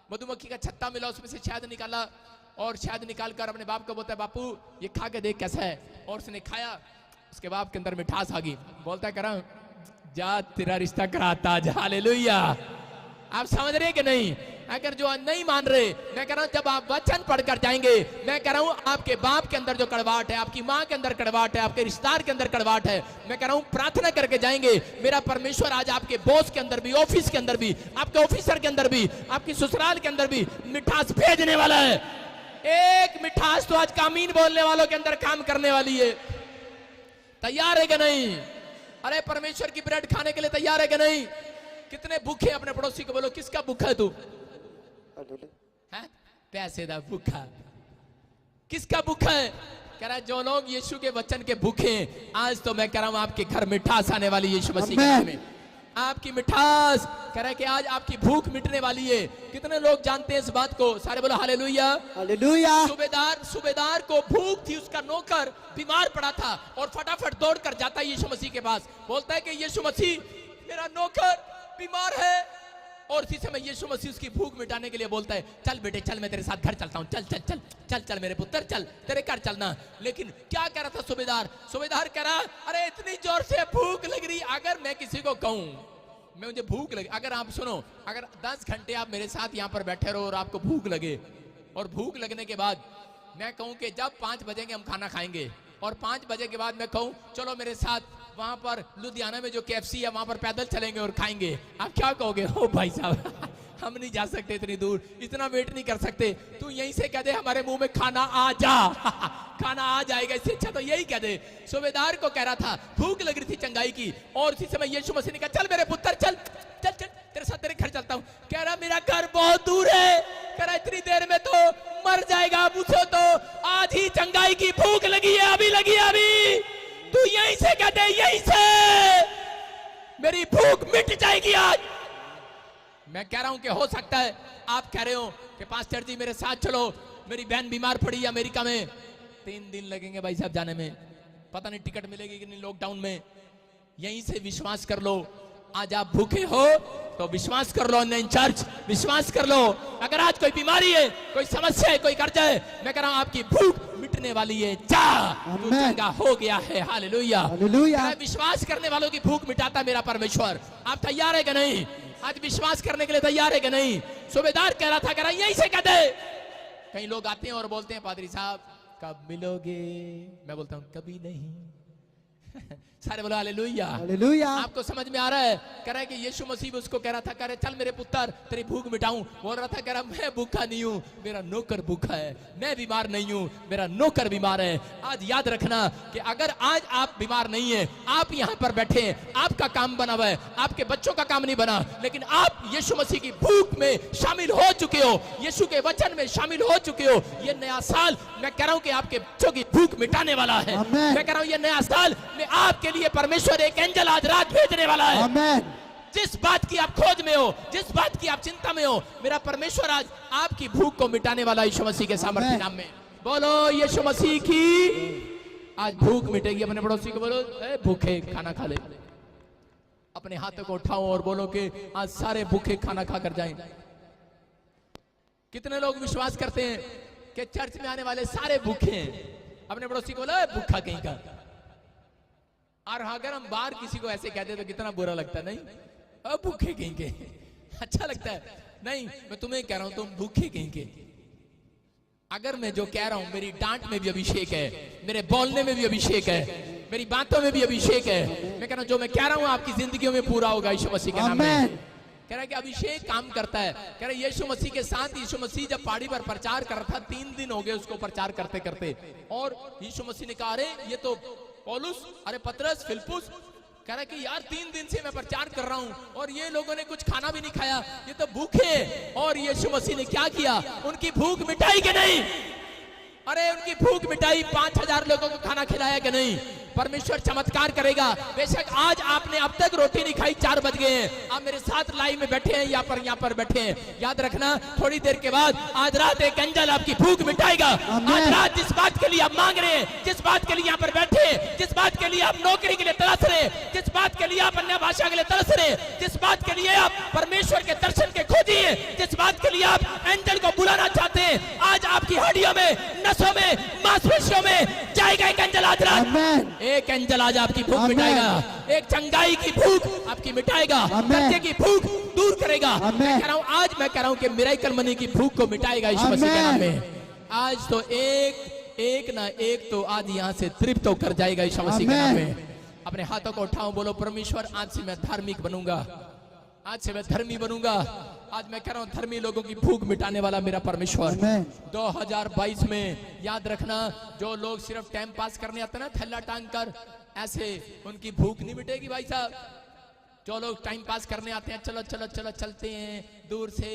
मधुमक्खी का छत्ता मिला, उसमें से शहद निकाला और शहद निकालकर अपने बाप को बोलता है बापू ये खा के देख कैसा है। और उसने खाया, उसके बाप के अंदर मिठास आ गई। बोलता है करा जा तेरा रिश्ता कराता जा। हालेलुया। आप समझ रहे कि नहीं? अगर जो नहीं मान रहे, मैं कह रहा हूं जब आप वचन पढ़कर जाएंगे, मैं कह रहा हूं आपके बाप के अंदर जो कड़वाहट है, आपकी माँ के अंदर कड़वाहट है, आपके रिश्तेदार के अंदर कड़वाहट है, मैं कह रहा हूं प्रार्थना करके जाएंगे, मेरा परमेश्वर आज आपके बॉस के अंदर भी, ऑफिस के अंदर भी, आपके ऑफिसर के अंदर भी, आपकी ससुराल के अंदर भी मिठास भेजने वाला है। एक मिठास तो आज कामीन बोलने वालों के अंदर काम करने वाली है। तैयार है कि नहीं? अरे परमेश्वर की ब्रेड खाने के लिए तैयार है कि नहीं? कितने भूखे? अपने पड़ोसी को बोलो किसका भूखा है तू? है पैसे दा भूखा। किसका भूखा है? कह रहा है जो लोग यीशु के वचन के भूखे हैं, आज तो मैं कह रहा हूं आपके घर मिठास आने वाली यीशु मसीह के नाम में। आपकी मिठास, कह रहा है कि आज आपकी भूख मिटने वाली है। कितने लोग जानते हैं इस बात को? सारे बोलो हालेलुया। हालेलुया। सूबेदार को भूख थी, उसका नौकर बीमार पड़ा था और फटाफट दौड़कर जाता है यीशु मसीह के पास, बोलता है कि यीशु मसीह मेरा नौकर बीमार है। और इसी समय यीशु मसीह उसकी भूख मिटाने के लिए बोलता है चल बेटे चल, मैं तेरे साथ घर चलता हूं, चल चल चल चल चल मेरे पुत्र चल, तेरे घर चलना। लेकिन क्या कह रहा था सूबेदार कह रहा अरे इतनी जोर से भूख लग रही, अगर मैं किसी को कहूं मैं मुझे भूख लगी, अगर आप सुनो, अगर 10 घंटे आप मेरे साथ यहाँ पर बैठे रहो और आपको भूख लगे, और भूख लगने के बाद मैं कहूं कि जब 5 बजेंगे हम खाना खाएंगे, और 5 बजे के बाद मैं कहूं चलो मेरे साथ वहां पर लुधियाना में जो KFC है वहां पर पैदल चलेंगे और खाएंगे, आप क्या कहोगे? ओ भाई साहब हम नहीं जा सकते इतनी दूर, इतना वेट नहीं कर सकते, तू यहीं से कह दे हमारे मुंह में खाना आ जा खाना आ जाएगा, इससे अच्छा तो यही कह दे। सूबेदार को कह रहा था भूख लग रही थी चंगाई की, और उसी समय यीशु मसीह ने कहा चल मेरे पुत्र चल चल चल तेरे साथ तेरे घर चलता हूं। कह रहा मेरा घर बहुत दूर है, कह रहा इतनी देर में तो मर जाएगा, पूछो तो आज ही चंगाई की भूख लगी है, अभी लगी है अभी, तू यहीं से कह दे, यहीं से मेरी भूख मिट जाएगी आज। मैं कह रहा हूं कि हो सकता है आप कह रहे हो कि पास्टर जी मेरे साथ चलो, मेरी बहन बीमार पड़ी है अमेरिका में, 3 दिन लगेंगे भाई साहब जाने में, पता नहीं टिकट मिलेगी कि नहीं लॉकडाउन में, यहीं से विश्वास कर लो। आज आप भूखे हो तो विश्वास कर लो ऑनलाइन चर्च, विश्वास कर लो। अगर आज कोई बीमारी है, कोई समस्या है, कोई कर्जा है, मैं कह रहा हूं आपकी भूख मिटने वाली है। जा, तू चंगा हो गया है। Hallelujah, hallelujah. विश्वास करने वालों की भूख मिटाता मेरा परमेश्वर। आप तैयार है कि नहीं? आज विश्वास करने के लिए तैयार है कि नहीं? सूबेदार कह रहा था, कह रहा यहीं से कह दे। कई लोग आते हैं और बोलते हैं पादरी साहब कब मिलोगे? मैं बोलता हूं कभी नहीं। सारे बोलो हालेलुया, हालेलुया। आपको समझ में आ रहा है? कह रहा है कि यीशु मसीह उसको कह रहा था, कह रहे चल मेरे पुत्र तेरी भूख मिटाऊं। बोल रहा था, कह रहा मैं भूखा नहीं हूं, मेरा नौकर भूखा है। मैं बीमार नहीं हूं, मेरा नौकर बीमार है। आज याद रखना कि अगर आज आप बीमार नहीं है, आप यहां पर बैठे हैं, आपका काम बना हुआ है, आपके बच्चों का काम नहीं बना, लेकिन आप यीशु मसीह की भूख में शामिल हो चुके हो, यीशु के वचन में शामिल हो चुके हो। ये नया साल मैं कह रहा हूं कि आपके बच्चों की भूख मिटाने वाला है। मैं कह रहा हूं ये नया साल में आपके लिए परमेश्वर एक एंजल आज रात भेजने वाला है। आमेन। जिस बात की आप खोज में हो, जिस बात की आप चिंता में हो, मेरा परमेश्वर आज आपकी भूख को मिटाने वाला यीशु मसीह के सामर्थ्य नाम में। बोलो यीशु मसीह की आज भूख मिटेगी। अपने पड़ोसी को बोलो, ए भूखे खाना खा ले। अपने हाथों को उठाओ और बोलो कि आज सारे भूखे खाना खाकर जाएं। कितने लोग विश्वास करते हैं कि चर्च में आने वाले सारे भूखे हैं? अपने पड़ोसी को बोलो, भूखा कहीं का। और अगर हम बाहर किसी को ऐसे कहते तो कितना बुरा लगता है, नहीं? अब भूखे कहीं के। अच्छा लगता है? नहीं, मैं तुम्हें कह रहा हूं तुम भूखे कहीं के। अगर मैं जो कह रहा हूं, मेरी डांट में भी अभिषेक है, मेरे बोलने में भी अभिषेक है, मेरी बातों में भी अभिषेक है। मैं कह रहा हूं जो मैं कह रहा हूं आपकी जिंदगियों में पूरा होगा यीशु मसीह के नाम में। कह रहा है कि अभिषेक काम करता है। कह रहा है यीशु मसीह के साथ यीशु मसीह जब पहाड़ी पर प्रचार कर रहा था, 3 दिन हो गए उसको प्रचार करते करते, और यीशु मसीह ने कहा अरे ये तो पौलुस, अरे पतरस, फिलिप्पुस, कह रहा है कि यार 3 दिन से मैं प्रचार कर रहा हूं और ये लोगों ने कुछ खाना भी नहीं खाया, ये तो भूखे। और यीशु मसीह ने क्या किया? उनकी भूख मिटाई कि नहीं? अरे उनकी भूख मिटाई। 5000 लोगों को खाना खिलाया कि नहीं? परमेश्वर चमत्कार करेगा। बेशक आज आपने अब तक रोटी नहीं खाई, 4 बज गए हैं, आप मेरे साथ लाइन में बैठे हैं, यहाँ पर बैठे हैं। याद रखना थोड़ी देर के बाद आज रात एक एंजल आपकी भूख मिटाएगा। आज रात जिस बात के लिए आप मांग रहे हैं, जिस बात के लिए यहाँ पर बैठे हैं, जिस बात के लिए आप नौकरी के लिए तरस रहे हैं, जिस बात के लिए आप अन्य भाषा के लिए तरस रहे हैं, जिस बात के लिए आप परमेश्वर के दर्शन के खोजी है, जिस बात के लिए आप एंजल को बुलाना चाहते हैं, आज आपकी हड्डियों में, नसों में, मांसपेशियों में जाएगा एक एंजल आज रात। एक एंजल आज आपकी भूख मिटाएगा। एक चंगाई की भूख आपकी मिटाएगा, कर्जे की भूख दूर करेगा। मैं कह रहा हूं आज, मैं कह रहा हूं कि मिरेकल मनी की भूख को मिटाएगा यीशु मसीह के नाम में। आज तो एक ना एक तो आज यहां से तृप्त होकर जाएगा यीशु मसीह के नाम में। अपने हाथों को उठाओ, बोलो परमेश्वर आज से मैं धार्मिक बनूंगा, आज से मैं धर्मी बनूंगा। आज मैं कह रहा हूं धर्मी लोगों की भूख मिटाने वाला मेरा परमेश्वर। 2022 में याद रखना, जो लोग सिर्फ टाइम पास करने आते ना थैला टांग कर, ऐसे उनकी भूख नहीं मिटेगी भाई साहब। जो लोग टाइम पास करने आते हैं, चलो चलो चलो चलते हैं, दूर से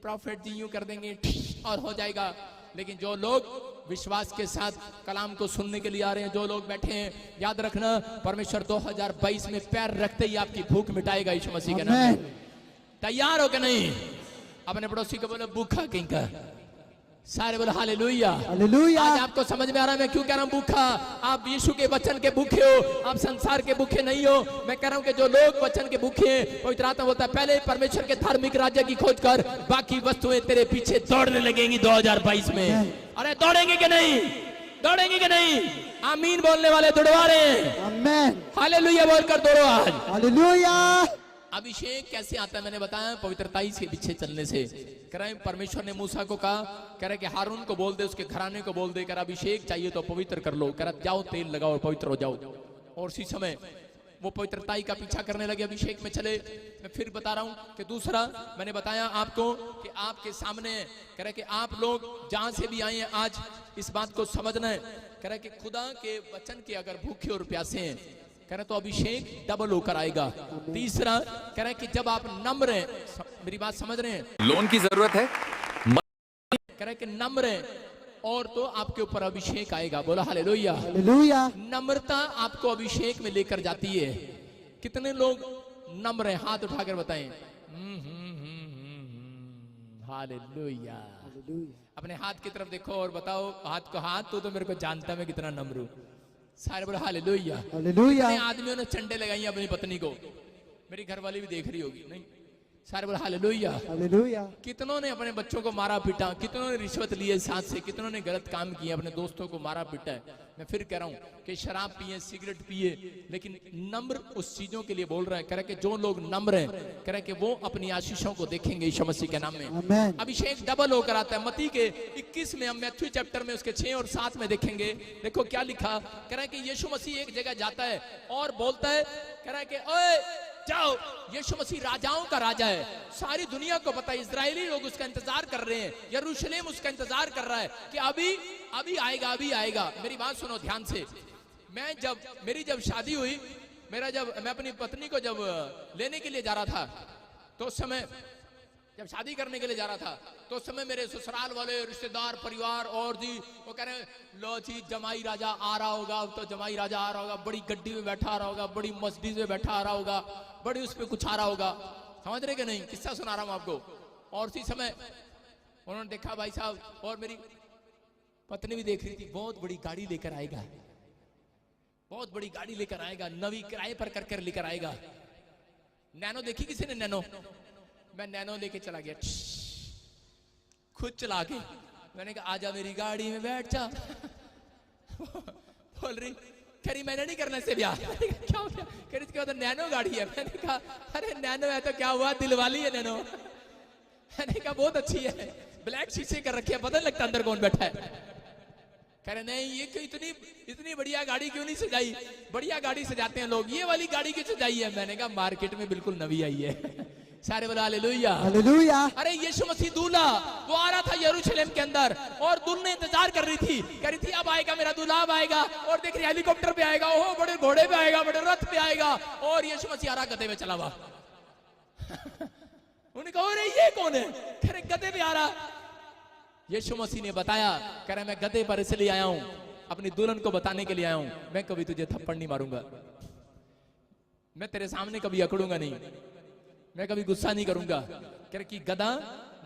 प्रॉफिट जी यूं कर देंगे और हो जाएगा। लेकिन जो लोग विश्वास के साथ कलाम को सुनने के लिए आ रहे हैं, जो लोग बैठे हैं, याद रखना परमेश्वर 2022 में पैर रखते ही आपकी भूख मिटाएगा यीशु मसीह के नाम में। तैयार हो कि नहीं? अपने पड़ोसी को बोलो भूखा कहीं का। सारे बोलो हालेलुया, हालेलुया। आज आपको समझ में आ रहा है मैं क्यों कह रहा हूं भूखा? आप यीशु के वचन के भूखे हो, आप संसार के भूखे नहीं हो। मैं कह रहा हूं कि जो लोग वचन के भूखे हैं, पवित्र आत्मा बोलता है पहले परमेश्वर के धार्मिक राज्य की खोज कर, बाकी वस्तुएं तेरे पीछे दौड़ने लगेंगी 2022 में। अरे दौड़ेंगे कि नहीं? दौड़ेंगे कि नहीं? आमीन बोलने वाले दौड़वा रहे हैं। आमीन, हालेलुया बोलकर दौड़ो आज। हालेलुया। अभिषेक कैसे आता है? मैंने बताया पवित्रताई के पीछे चलने से। कह रहे परमेश्वर ने मूसा को कहा, कह रहे कि हारून को बोल दे, उसके घराने को बोल दे, कह रहा अभिषेक चाहिए तो पवित्र कर लो, कह रहा जाओ तेल लगाओ और पवित्र हो जाओ। और उसी समय वो पवित्रताई का पीछा करने लगे, अभिषेक में चले। मैं फिर बता रहा हूं कि दूसरा मैंने बताया आपको कि आपके सामने, कह रहे कि आप लोग जहां से भी आए हैं आज इस बात को समझना है। कह रहे कि खुदा के वचन के अगर भूखे और प्यासे हैं, कह रहे तो अभिषेक डबल होकर आएगा। तीसरा कह रहे कि जब आप नम्र हैं, मेरी बात समझ रहे हैं? लोन की जरूरत है, कह रहे कि नम्र हैं और तो आपके ऊपर अभिषेक आएगा। बोला हालेलुया, हालेलुया। नम्रता आपको अभिषेक में लेकर जाती है। कितने लोग नम्र हैं? हाथ उठाकर बताएं। हालेलुया। अपने हाथ की तरफ देखो और बताओ, हाथ को, हाथ तो मेरे को जानता मैं कितना नम्र हूं। सारे बोले हालेलुया। हालेलुया। कितने आदमियों ने चंडे लगाई अपनी पत्नी को, मेरी घरवाली भी देख रही होगी, नहीं? सारे बोले हालेलुया। हालेलुया। कितनों ने अपने बच्चों को मारा पीटा, कितनों ने रिश्वत लिए साथ से, कितनों ने गलत काम किए, अपने दोस्तों को मारा पीटा है। मैं फिर कह रहा हूं कि शराब पिए, सिगरेट पिए, लेकिन नम्र उस चीजों के लिए बोल रहा है, कह रहा कि जो लोग नम्र हैं, कह रहा कि वो अपनी आशीषों को देखेंगे यीशु मसीह के नाम में। आमीन। अभिषेक डबल होकर आता है। मत्ती के 21 में, हम मैथ्यू चैप्टर में उसके 6 और 7 में देखेंगे। देखो क्या लिखा, कह रहा है कि यीशु मसीह एक जगह जाता है और बोलता है, कह रहा है कि ओए जाओ, यीशु मसीह राजाओं का राजा है। सारी दुनिया को पता है, इजरायली लोग उसका इंतजार कर रहे हैं, यरूशलेम उसका इंतजार कर रहा है कि अभी आएगा, अभी आएगा। मेरी बात सुनो ध्यान से। मेरी जब शादी हुई, मैं अपनी पत्नी को जब लेने के लिए जा रहा था, तो उस समय जब शादी करने के लिए जा रहा था, तो उस समय मेरे ससुराल वाले रिश्तेदार परिवार और जी वो कह रहे हैं, लो जी जमाई राजा आ रहा होगा, तो जमाई राजा आ रहा होगा, बड़ी गड्डी में बैठा आ रहा होगा, बड़ी मर्सिडीज में बैठा आ रहा होगा, बड़ी उस पर कुछ आ रहा होगा। समझ रहे कि नहीं? किस्सा सुना रहा हूं आपको। और उसी समय उन्होंने देखा भाई साहब, और मेरी पत्नी भी देख रही थी, बहुत बड़ी गाड़ी लेकर आएगा, बहुत बड़ी गाड़ी लेकर आएगा, नवी किराए पर कर लेकर आएगा। नैनो देखी किसी ने? नैनो। मैं नैनो लेके चला गया, खुद चला के। मैंने कहा आजा मेरी गाड़ी में बैठ जा। बोल रही, कह रही मैंने नहीं करना इससे ब्याह। क्या हो गया? कह रही इसके बाद नैनो गाड़ी है। मैंने कहा अरे नैनो है तो क्या हुआ, दिल वाली है नैनो। मैंने कहा बहुत अच्छी है, ब्लैक शीशे कर रखे है, पता नहीं लगता अंदर कौन बैठा है। कह रहे नहीं, ये क्यों इतनी बढ़िया गाड़ी क्यों नहीं सजाई? बढ़िया गाड़ी सजाते हैं लोग, ये वाली गाड़ी क्यों सजाई है? मैंने कहा मार्केट में बिल्कुल नवी आई है। सारे बोला हालेलुया। हालेलुया। अरे यीशु मसीह दूल्हा वो आ रहा था यरूशलेम के अंदर, और दुल्हन इंतजार कर रही थी, कह रही थी अब आएगा मेरा दूल्हा, अब आएगा। और देख रही हेलीकॉप्टर पे आएगा, ओहो बड़े घोड़े पे आएगा, बड़े रथ पे आएगा, और यीशु मसीह आ रहा गधे पे चला हुआ। उन्होंने कहा अरे ये कौन है? कह रहे गधे पे आ रहा। यीशु मसीह ने बताया, कह रहे मैं गधे पर इसलिए आया हूं, अपनी दुल्हन को बताने के लिए आया हूं, मैं कभी तुझे थप्पड़ नहीं मारूंगा, मैं तेरे सामने कभी अकड़ूंगा नहीं, मैं कभी गुस्सा नहीं करूंगा। कह रहे कि गधा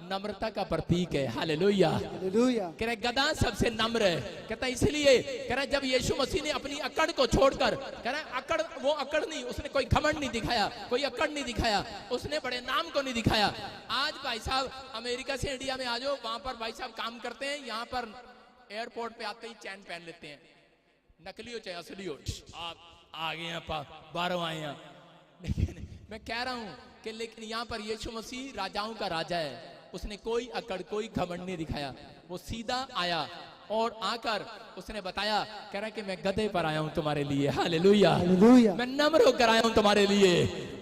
नम्रता का प्रतीक है। हालेलुया। हालेलुया। कह रहे गधा सबसे नम्र है। कहता इसलिए, कह रहा जब यीशु मसीह ने अपनी अकड़ को छोड़कर, कह रहा वो अकड़ नहीं, उसने कोई घमंड नहीं दिखाया, कोई अकड़ नहीं दिखाया, उसने बड़े नाम को नहीं दिखाया। आज भाई साहब अमेरिका से इंडिया में आ जाओ, वहां पर भाई साहब काम करते हैं, यहाँ पर एयरपोर्ट पे आते ही चैन पहन लेते हैं, नकली हो चाहे असली हो, आप आ गए हैं, बाहरों आए हैं। लेकिन मैं कह रहा हूं कि लेकिन यहाँ पर यीशु मसीह राजाओं का राजा है, उसने कोई अकड़ कोई घमंड नहीं दिखाया, वो सीधा आया और आकर उसने बताया, कह रहा कि मैं गधे पर आया हूं तुम्हारे लिए। हालेलुया। हालेलुया। मैं नम्र होकर आया हूं तुम्हारे लिए।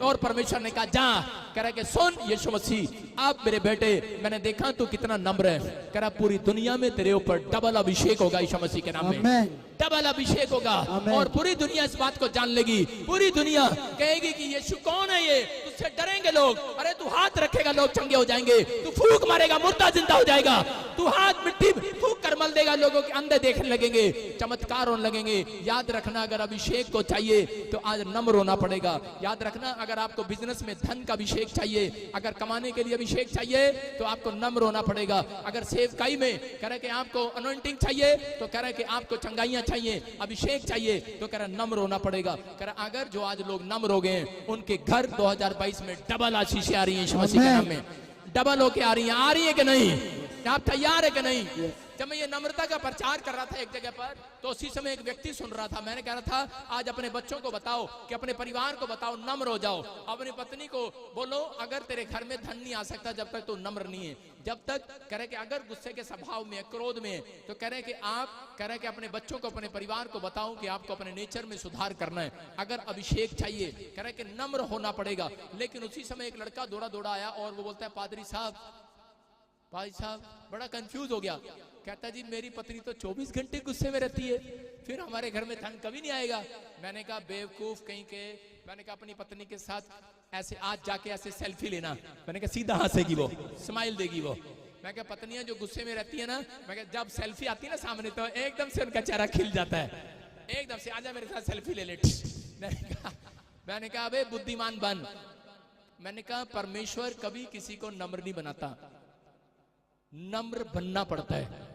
और परमेश्वर ने कहा जा, कह रहा कि सुन यीशु मसीह, अब मेरे बेटे मैंने देखा तू कितना नम्र है, कह रहा पूरी दुनिया में तेरे ऊपर डबल अभिषेक होगा यीशु मसीह के नाम में, डबल अभिषेक होगा, और पूरी दुनिया इस बात को जान लेगी, पूरी दुनिया कहेगी कि यीशु कौन है ये, तुझसे डरेंगे लोग। अरे तू हाथ रखेगा लोग चंगे हो जाएंगे, तू फूंक मारेगा मुर्दा जिंदा हो जाएगा, तू हाथ मिट्टी फूंक कर मल देगा, लोगों के अंधे देखने लगेंगे, चमत्कार होने लगेंगे। याद रखना अगर अभिषेक को चाहिए तो आज नम्र होना पड़ेगा। याद रखना अगर आपको बिजनेस में धन का अभिषेक चाहिए, अगर कमाने के लिए अभिषेक चाहिए तो आपको नम्र होना पड़ेगा। अगर सेवकाई में कह रहे कि आपको अनॉइंटिंग चाहिए, तो कह रहे कि आपको चंगाइयां चाहिए, अभिषेक चाहिए, तो कह रहा नम्र होना पड़ेगा। कह रहा अगर जो आज लोग नम्र हो गए उनके घर 2022 में डबल आशीषें आ रही है यीशु मसीह के नाम में, डबल होके आ रही है कि नहीं? आप तैयार है कि नहीं? जब मैं ये नम्रता का प्रचार कर रहा था एक जगह पर, तो उसी समय एक व्यक्ति सुन रहा था, मैंने कह रहा था आज अपने बच्चों को बताओ, कि अपने परिवार को बताओ, नम्र हो जाओ। अपनी पत्नी को बोलो अगर तेरे घर में धन नहीं आ सकता जब तक तू नम्र नहीं है, जब तक कह रहे कि अगर गुस्से के स्वभाव में, क्रोध में, तो कह रहे कि आप कह रहे कि अपने बच्चों को, अपने परिवार को बताओ कि आपको अपने नेचर में सुधार करना है। अगर अभिषेक चाहिए, कह रहे कि नम्र होना पड़ेगा। लेकिन उसी समय एक लड़का दौड़ा दौड़ा आया और वो बोलता है पादरी साहब, भाई साहब बड़ा कंफ्यूज हो गया, कहता जी मेरी पत्नी तो 24 घंटे गुस्से में रहती है, फिर हमारे घर में धन कभी नहीं आएगा। मैंने कहा बेवकूफ कहीं के, मैंने कहा अपनी पत्नी के साथ ऐसे आज जाके ऐसे सेल्फी लेना, मैंने कहा सीधा हंसेगी वो, स्माइल देगी वो। मैं कहा पत्नियां जो गुस्से में रहती है ना, मैं कहा जब सेल्फी आती है ना सामने तो एकदम से उनका चेहरा खिल जाता है, एकदम से आजा मेरे साथ सेल्फी ले ले। मैंने कहा अबे बुद्धिमान बन। मैंने कहा परमेश्वर कभी किसी को नम्र नहीं बनाता, नम्र बनना पड़ता है।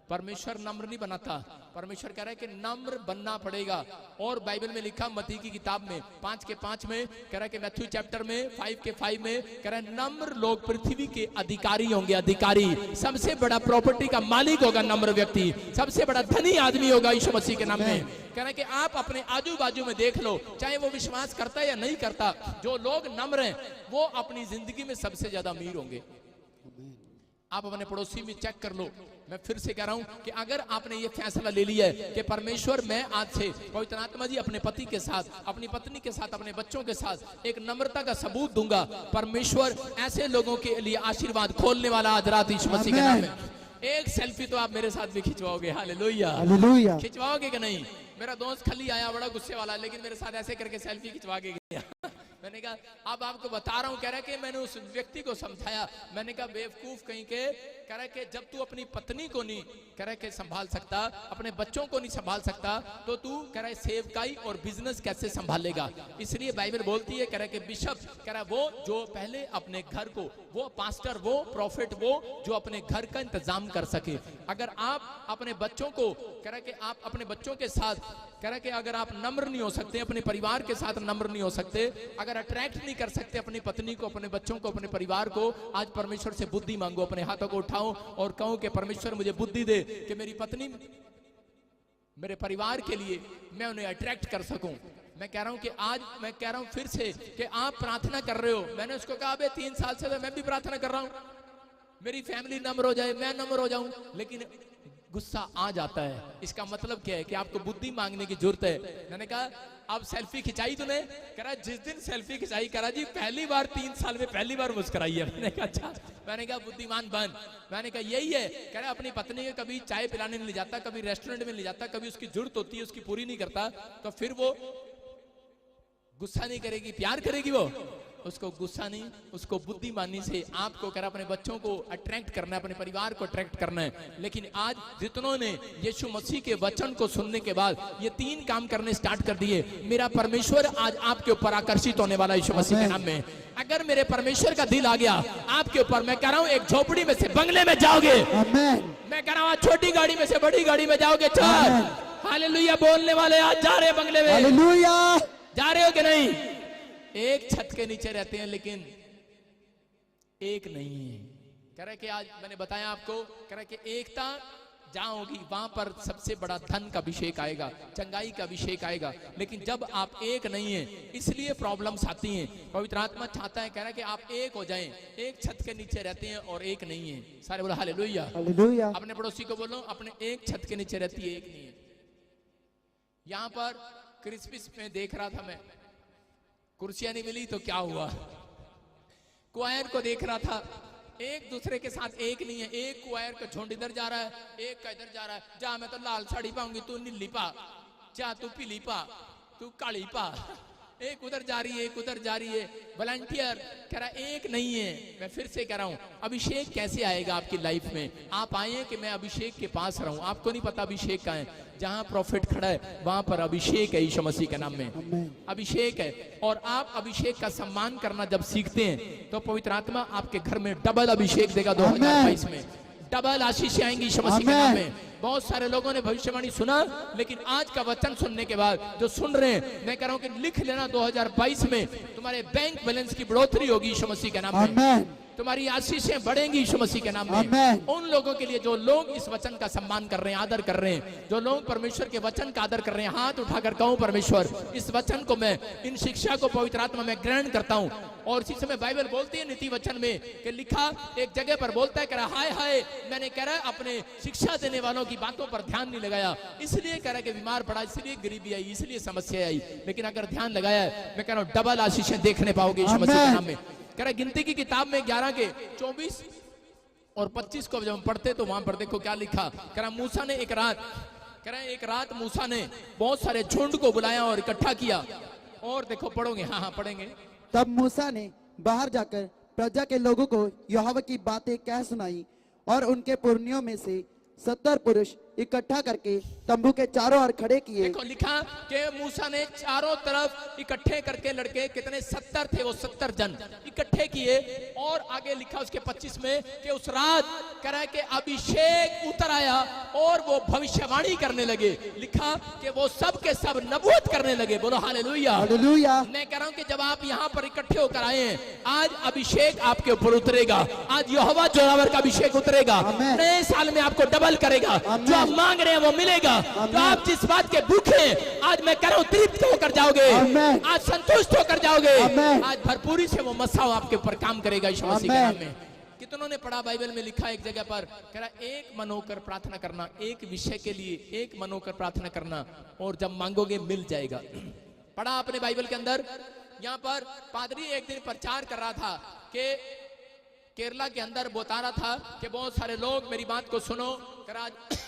परमेश्वर नम्र नहीं बनाता, परमेश्वर कह रहा है कि नम्र बनना पड़ेगा। और बाइबल में लिखा मत्ती की किताब में 5:5 में कह रहा है कि मैथ्यू चैप्टर में 5:5 में कह रहा है नम्र लोग पृथ्वी के अधिकारी होंगे। अधिकारी, सबसे बड़ा प्रॉपर्टी का मालिक होगा नम्र व्यक्ति, सबसे बड़ा धनी आदमी होगा यीशु मसीह के नाम में। कह रहा है कि आप अपने आजू बाजू में देख लो, चाहे वो विश्वास करता है या नहीं करता, जो लोग नम्र हैं वो अपनी जिंदगी में सबसे ज्यादा अमीर होंगे। आप अपने पड़ोसी में चेक कर लो। मैं फिर से कह रहा हूं कि अगर आपने ये फैसला ले लिया है कि परमेश्वर मैं आज से पवित्र आत्मा जी अपने पति के साथ, अपनी पत्नी के साथ, अपने बच्चों के साथ एक नम्रता का सबूत दूंगा, परमेश्वर ऐसे लोगों के लिए आशीर्वाद खोलने वाला आज रात यीशु मसीह के नाम में। एक सेल्फी तो आप मेरे साथ भी खिंचवाओगे, हालेलुया, हालेलुया, खिंचवाओगे कि नहीं? मेरा दोस्त खली आया बड़ा गुस्से वाला, लेकिन मेरे साथ ऐसे करके सेल्फी खिंचवा के गया। मैंने कहा अब आपको बता रहा हूं, कह रहा है कि मैंने उस व्यक्ति को समझाया, मैंने कहा बेवकूफ कहीं के, कह रहा है कि जब तू अपनी पत्नी को नहीं कह रहा है कि संभाल सकता, अपने बच्चों को नहीं संभाल सकता, तो तू कह रहा है सेवकाई और बिजनेस कैसे संभालेगा? इसलिए बाइबल बोलती है, कह रहा है कि बिशप, कह रहा है वो जो पहले अपने घर को, वो पास्टर, वो प्रॉफिट, वो जो अपने घर का इंतजाम कर सके। अगर आप अपने बच्चों को, कह रहा है कि आप अपने बच्चों के साथ, कह रहा है कि अगर आप नम्र नहीं हो सकते, अपने परिवार के साथ नम्र नहीं हो सकते, अगर अट्रैक्ट नहीं कर सकते अपनी पत्नी को, अपने बच्चों को, अपने परिवार को, आज परमेश्वर से बुद्धि मांगो, अपने हाथों को उठाओ और कहो कि परमेश्वर मुझे बुद्धि दे कि मेरी पत्नी, मेरे परिवार के लिए मैं उन्हें अट्रैक्ट कर सकूं। मैं कह रहा हूं कि आज मैं कह रहा हूं फिर से कि आप प्रार्थना कर रहे हो। मैंने उसको कहा बे 3 साल से तो मैं भी प्रार्थना कर रहा हूं, मेरी फैमिली नम्र हो जाए, मैं नम्र हो जाऊं, लेकिन गुस्सा आ जाता है। इसका मतलब क्या है कि आपको बुद्धि मांगने की जरूरत है। मैंने कहा अब सेल्फी खिंचाई तूने? कह रहा जिस दिन सेल्फी खिंचाई, कह रहा जी पहली बार 3 साल में पहली बार मुस्कुराई है। मैंने कहा अच्छा। मैंने कहा बुद्धिमान बन। मैंने कहा यही है। कह रहा अपनी पत्नी को कभी चाय पिलाने नहीं ले जाता, कभी रेस्टोरेंट में ले जाता, कभी उसकी जरूरत होती है उसकी पूरी नहीं करता, तो फिर वो गुस्सा नहीं करेगी, प्यार करेगी वो? उसको गुस्सा नहीं, उसको बुद्धिमानी से आपको कर अपने बच्चों को अट्रैक्ट करना है, अपने परिवार को अट्रैक्ट करना है। लेकिन आज जितनों ने यीशु मसीह के वचन को सुनने के बाद ये 3 काम करने स्टार्ट कर दिए, मेरा परमेश्वर आज आपके ऊपर आकर्षित होने वाला यीशु मसीह के नाम में। अगर मेरे परमेश्वर का दिल आ गया आपके ऊपर, मैं कह रहा हूं एक झोपड़ी में से बंगले में जाओगे, मैं कह रहा हूं छोटी गाड़ी में से बड़ी गाड़ी में जाओगे। चल हालेलुया बोलने वाले आज जा रहे बंगले में, हालेलुया, जा रहे हो कि नहीं? एक छत के नीचे रहते हैं लेकिन एक नहीं है। कह रहे कि आज मैंने बताया आपको, कह रहे कि एकता जहां होगी वहां पर सबसे बड़ा धन का अभिषेक आएगा, चंगाई का अभिषेक आएगा। लेकिन जब आप एक नहीं है, इसलिए प्रॉब्लम्स आती हैं। पवित्र आत्मा चाहता है, कह रहा है कि आप एक हो जाएं। एक छत के नीचे रहते हैं और एक नहीं है। सारे बोलो हालेलुया, हालेलुया। अपने पड़ोसी को बोलो अपने एक छत के नीचे रहती है, एक नहीं है। यहां पर क्रिसमस में देख रहा था मैं, कुर्सियां नहीं मिली तो क्या हुआ, क्वायर को देख रहा था, एक दूसरे के साथ एक नहीं है। एक क्वायर का झुंड इधर जा रहा है, एक का इधर जा रहा है। जा मैं तो लाल साड़ी पाऊंगी, तू नीली पा, जा तू पीली पा, तू काली पा। एक उधर जा रही है, एक उधर जा रही है। वॉलंटियर कह रहा एक नहीं है। मैं फिर से कह रहा हूं, अभिषेक कैसे आएगा आपकी लाइफ में? आप आए कि मैं अभिषेक के पास रहूं। आपको नहीं पता अभिषेक का है। जहां प्रॉफिट खड़ा है वहां पर अभिषेक है, यीशु मसीह के नाम में अभिषेक है। और आप अभिषेक का सम्मान करना जब सीखते हैं तो पवित्र आत्मा आपके घर में डबल अभिषेक देगा। 2022 में डबल आशीष आएंगी यीशु मसीह के नाम में। बहुत सारे लोगों ने भविष्यवाणी सुना, लेकिन आज का वचन सुनने के बाद जो सुन रहे हैं, मैं कह रहा हूं कि लिख लेना 2022 में तुम्हारे बैंक बैलेंस की बढ़ोतरी होगी यीशु मसीह के नाम में। तुम्हारी आशीषें बढ़ेंगी यीशु मसीह के नाम में। उन लोगों के लिए जो लोग इस वचन का सम्मान कर रहे हैं, आदर कर रहे हैं, जो लोग परमेश्वर के वचन का आदर कर रहे हैं, हाथ उठाकर कहूं परमेश्वर इस वचन को मैं, इन शिक्षा को पवित्र आत्मा में ग्रहण करता हूं। और इसी समय बाइबल बोलती है नीति वचन में कि लिखा एक जगह पर बोलता है, कह रहा हाय हाय मैंने कह रहा अपने शिक्षा देने वालों की बातों पर ध्यान नहीं लगाया, इसलिए कह रहा कि बीमार पड़ा, इसलिए गरीबी आई, इसलिए समस्या आई। लेकिन अगर ध्यान लगाया है, मैं कह रहा हूं डबल आशीषें देखने पाओगे यीशु मसीह के नाम में। कह रहा गिनती की किताब में 11 के 24 और 25 को जब हम पढ़ते तो वहां पर देखो क्या लिखा। कह रहा मूसा ने एक रात, कह रहा एक रात मूसा ने बहुत सारे झुंड को बुलाया और इकट्ठा किया। और देखो पढ़ोगे, हाँ पढ़ेंगे। तब मूसा ने बाहर जाकर प्रजा के लोगों को यहोवा की बातें कह सुनाई और उनके पुरनियों में से 70 पुरुष इकट्ठा करके तंबू के चारों ओर खड़े किए। देखो लिखा कि मूसा ने चारों तरफ इकट्ठे करके लड़के कितने 70 थे, वो 70 जन इकट्ठे किए। और आगे लिखा उसके 25 में कि उस रात कह रहा है कि अभिषेक उतर आया और वो भविष्यवाणी करने लगे। लिखा कि वो सब के सब नबूवत करने लगे। बोलो हालेलुया। हालेलुया। मैं कह रहा हूं कि जब आप यहाँ पर इकट्ठे होकर आए हैं, आज अभिषेक आपके ऊपर उतरेगा। आज यहोवा जोरावर का अभिषेक उतरेगा। नए साल में आपको डबल करेगा। जो आप मांग रहे हैं वो मिलेगा। तो आप जिस बात के भूखे हैं, आज मैं कह रहा हूं तृप्त होकर जाओगे, आज संतुष्ट होकर जाओगे, आज भरपूरी से वो मसाओ आपके ऊपर काम करेगा यीशु मसीह के नाम में। कितनों ने पढ़ा बाइबल में लिखा एक जगह पर, कह रहा एक मन होकर प्रार्थना करना, एक विषय के लिए एक मन होकर प्रार्थना करना, और जब मांगोगे मिल जाएगा। पढ़ा आपने बाइबल के अंदर। यहाँ पर पादरी एक दिन प्रचार कर रहा था कि केरला के अंदर बता रहा था कि बहुत सारे लोग मेरी बात को सुनो। कह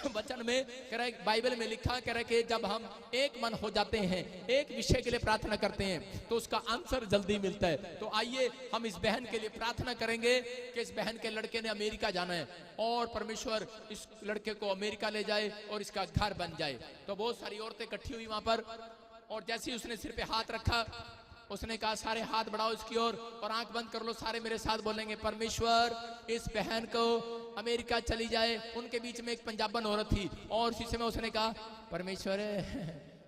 वचन में कह रहा बाइबल में लिखा, कह रहा कि जब हम एक मन हो जाते हैं, एक विषय के लिए प्रार्थना करते हैं, तो उसका आंसर जल्दी मिलता है। तो आइए हम इस बहन के लिए प्रार्थना करेंगे कि इस बहन के लड़के ने अमेरिका जाना है और परमेश्वर इस लड़के को अमेरिका ले जाए और इसका घर बन जाए। तो बहुत सारी औरतें इकट्ठी हुई वहां पर, और जैसे ही उसने सिर पे हाथ रखा, उसने कहा सारे हाथ बढ़ाओ इसकी ओर और आंख बंद कर लो। सारे मेरे साथ बोलेंगे, परमेश्वर इस बहन को अमेरिका चली जाए। उनके बीच में एक पंजाबन औरत थी और उसी समय उसने कहा, परमेश्वर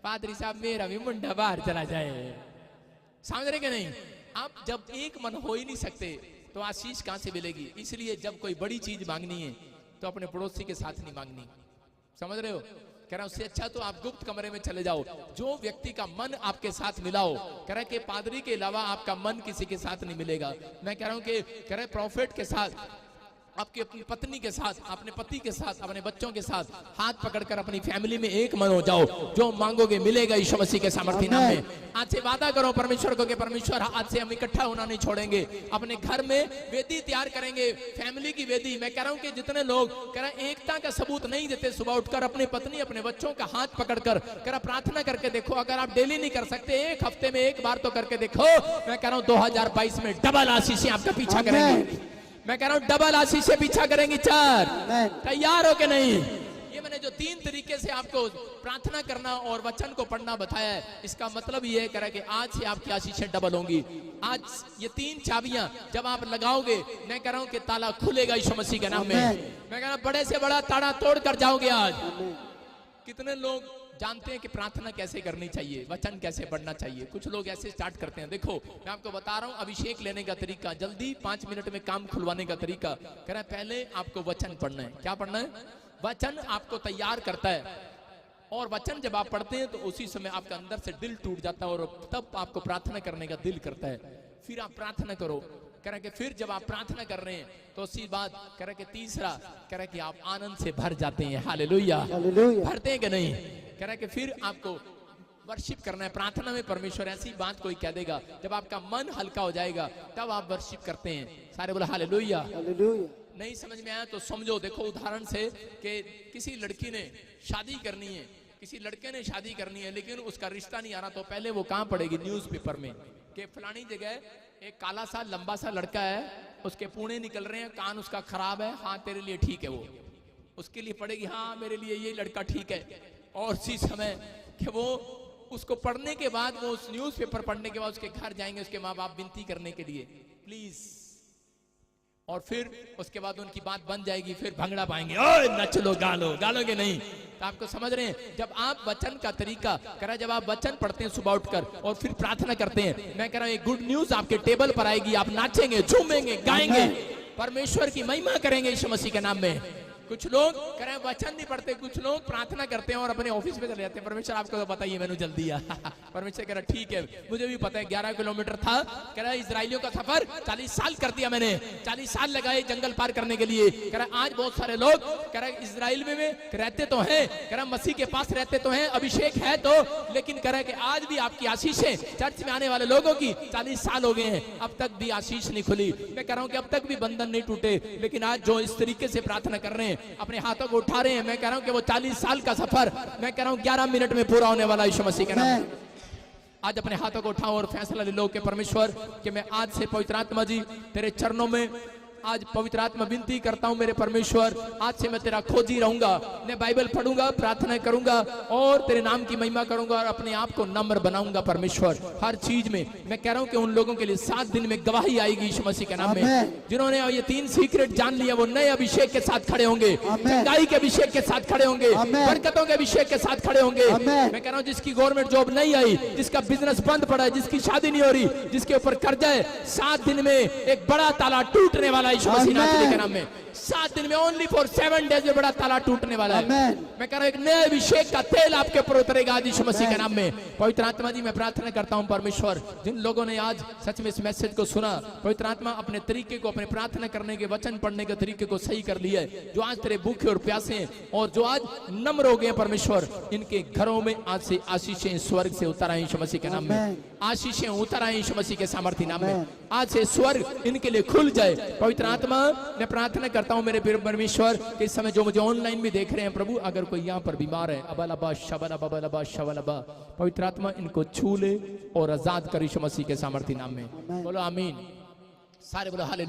पादरी साहब मेरा भी मुंडा बाहर चला जाए। समझ रहे कि नहीं? आप जब एक मन हो ही नहीं सकते तो आशीष कहां से मिलेगी? इसलिए जब कोई बड़ी चीज मांगनी है तो अपने पड़ोसी के साथ नहीं मांगनी। समझ रहे हो? कह रहा उससे अच्छा तो आप गुप्त कमरे में चले जाओ। जो व्यक्ति का मन आपके साथ मिलाओ, कह रहा कि पादरी के अलावा आपका मन किसी के साथ नहीं मिलेगा। मैं कह रहा हूं कि कह रहे प्रॉफिट के साथ, आपकी अपनी पत्नी के साथ, अपने पति के साथ, अपने बच्चों के साथ हाथ पकड़कर अपनी फैमिली में एक मन हो जाओ। जो मांगोगे मिलेगा यीशु मसीह के सामर्थ्य नाम में। आज से वादा करो परमेश्वर को कि परमेश्वर आज से हम इकट्ठा होना नहीं छोड़ेंगे। अपने घर में वेदी तैयार करेंगे, फैमिली की वेदी। मैं कह रहा हूं कि जितने लोग कह रहे एकता का सबूत नहीं देते, सुबह उठकर अपने पत्नी अपने बच्चों का हाथ पकड़कर कह रहा प्रार्थना करके देखो। अगर आप डेली नहीं कर सकते, एक हफ्ते में एक बार तो करके देखो। मैं कह रहा हूं 2022 में डबल आशीषें आपका पीछा करेंगे। मैं कह रहा हूं डबल आशीष से पीछा करेंगी। चार तैयार हो के नहीं? ये मैंने जो 3 तरीके से आपको प्रार्थना करना और वचन को पढ़ना बताया है, इसका मतलब ये कह रहा है कि आज से आपकी आशीषें डबल होंगी। आज ये 3 चाबियां जब आप लगाओगे, मैं कह रहा हूं कि ताला खुलेगा यीशु मसीह के नाम में। मैं कह रहा हूं बड़े से बड़ा ताला तोड़ कर जाओगे आज। कितने लोग जानते हैं कि प्रार्थना कैसे करनी चाहिए, वचन कैसे पढ़ना चाहिए? कुछ लोग ऐसे स्टार्ट करते हैं। देखो मैं आपको बता रहा हूं अभिषेक लेने का तरीका, जल्दी 5 मिनट में काम खुलवाने का तरीका। कह रहा है पहले आपको वचन पढ़ना है। क्या पढ़ना है? वचन आपको तैयार करता है, और वचन जब आप पढ़ते हैं तो उसी समय आपका अंदर से दिल टूट जाता है और तब आपको प्रार्थना करने का दिल करता है। फिर आप प्रार्थना करो। कह रहा कि फिर जब आप प्रार्थना कर रहे हैं तो उसी बात कह रहा कि तीसरा कह रहा कि आप आनंद से भर जाते हैं। हालेलुया। भरते हैं कि नहीं? कह रहा कि फिर आपको वर्शिप करना है। प्रार्थना में परमेश्वर ऐसी बात कोई कह देगा, जब आपका मन हल्का हो जाएगा तब आप वर्शिप करते हैं। सारे बोला हालेलुया। नहीं समझ में आया तो समझो। देखो उदाहरण से कि किसी लड़की ने शादी करनी है, किसी लड़के ने शादी करनी है, लेकिन उसका रिश्ता नहीं आ रहा, तो पहले वो कहां पड़ेगी? न्यूज़पेपर में कि फलानी जगह एक काला सा लंबा सा लड़का है, उसके पूणे निकल रहे हैं, कान उसका खराब है, हाँ तेरे लिए ठीक है। वो उसके लिए पड़ेगी, हाँ मेरे लिए ये लड़का ठीक है। और उसी समय कि वो उसको पढ़ने के बाद, वो उस न्यूज़पेपर पढ़ने के बाद उसके घर जाएंगे उसके माँ बाप विनती करने के लिए, प्लीज। और फिर उसके बाद उनकी बात बन जाएगी, फिर भंगड़ा पाएंगे, ओए नच लो, गालो, गालोगे नहीं। तो आपको समझ रहे हैं? जब आप वचन का तरीका करा, जब आप वचन पढ़ते हैं सुबह उठकर और फिर प्रार्थना करते हैं, मैं कह रहा हूं एक गुड न्यूज आपके टेबल पर आएगी। आप नाचेंगे, झूमेंगे, गाएंगे, परमेश्वर की महिमा करेंगे यीशु मसीह के नाम में। कुछ लोग कह रहे हैं वचन नहीं पढ़ते, कुछ लोग प्रार्थना करते हैं और अपने ऑफिस में चले जाते हैं। परमेश्वर आपको तो पता ही है, मैंने जल्दी आ। परमेश्वर कह रहा ठीक है, मुझे भी पता है 11 किलोमीटर था। कह रहा इजराइलियों का सफर 40 साल कर दिया मैंने, 40 साल लगाए जंगल पार करने के लिए। कह रहा आज बहुत सारे लोग कह रहा इजराइल में रहते तो हैं, कह रहा मसीह के पास रहते तो हैं, अभिषेक है तो, लेकिन कह रहा कि आज भी आपकी आशीषें चर्च में आने वाले लोगों की 40 साल हो गए हैं, अब तक भी आशीष नहीं खुली। मैं कह रहा हूं कि अब तक भी बंधन नहीं टूटे, लेकिन आज जो इस तरीके से प्रार्थना कर रहे हैं, अपने हाथों को उठा रहे हैं, मैं कह रहा हूं कि वो 40 साल का सफर मैं कह रहा हूं 11 मिनट में पूरा होने वाला यीशु मसीह के नाम। आज अपने हाथों को उठाओ और फैसला ले लो कि परमेश्वर कि मैं आज से पवित्र आत्मा जी तेरे चरणों में आज पवित्र आत्मा विनती करता हूं मेरे परमेश्वर, आज से मैं तेरा खोजी रहूंगा, मैं बाइबल पढ़ूंगा, प्रार्थना करूंगा और तेरे नाम की महिमा करूंगा और अपने आप को नम्र बनाऊंगा परमेश्वर हर चीज में। मैं कह रहा हूं कि उन लोगों के लिए 7 दिन में गवाही आएगी यीशु मसीह के नाम में। जिन्होंने ये 3 सीक्रेट जान लिया वो नए अभिषेक के साथ खड़े होंगे, चंगाई के अभिषेक के साथ खड़े होंगे, बरकतों के अभिषेक के साथ खड़े होंगे। मैं कह रहा हूं जिसकी गवर्नमेंट जॉब नहीं आई, जिसका बिजनेस बंद पड़ा है, जिसकी शादी नहीं हो रही, जिसके ऊपर कर्जा है, 7 दिन में एक बड़ा ताला टूटने वाला है यीशु मसीह के नाम में। 7 दिन में ओनली फॉर 7 डेज में बड़ा ताला टूटने वाला है। मैं कह रहा हूं एक नए अभिषेक का तेल आपके ऊपर उतरेगा आज यीशु मसीह के नाम में। पवित्र आत्मा जी मैं प्रार्थना करता हूं परमेश्वर, जिन लोगों ने आज सच में इस मैसेज को सुना, पवित्र आत्मा अपने तरीके को, अपने प्रार्थना करने के, वचन पढ़ने के तरीके को सही कर लिया है। जो आज तेरे भूखे और प्यासे हैं और जो आज नम्र हो गए परमेश्वर, इनके घरों में आज से आशीषें स्वर्ग से उतर आए यीशु मसीह के नाम में। आशीषें उतर आए यीशु मसीह के सामर्थ्य नाम में। आज से स्वर्ग इनके लिए खुल जाए। पवित्र आत्मा मैं प्रार्थना करता हूं मेरे परमेश्वर कि इस समय जो मुझे ऑनलाइन भी देख रहे हैं प्रभु, अगर कोई यहाँ पर बीमार है, अबलबा शबलबा बलबा शबलबा, पवित्र आत्मा इनको छू ले और आजाद कर यीशु मसीह के सामर्थ्य नाम में। बोलो आमीन। सारे बोलो हालेलुया।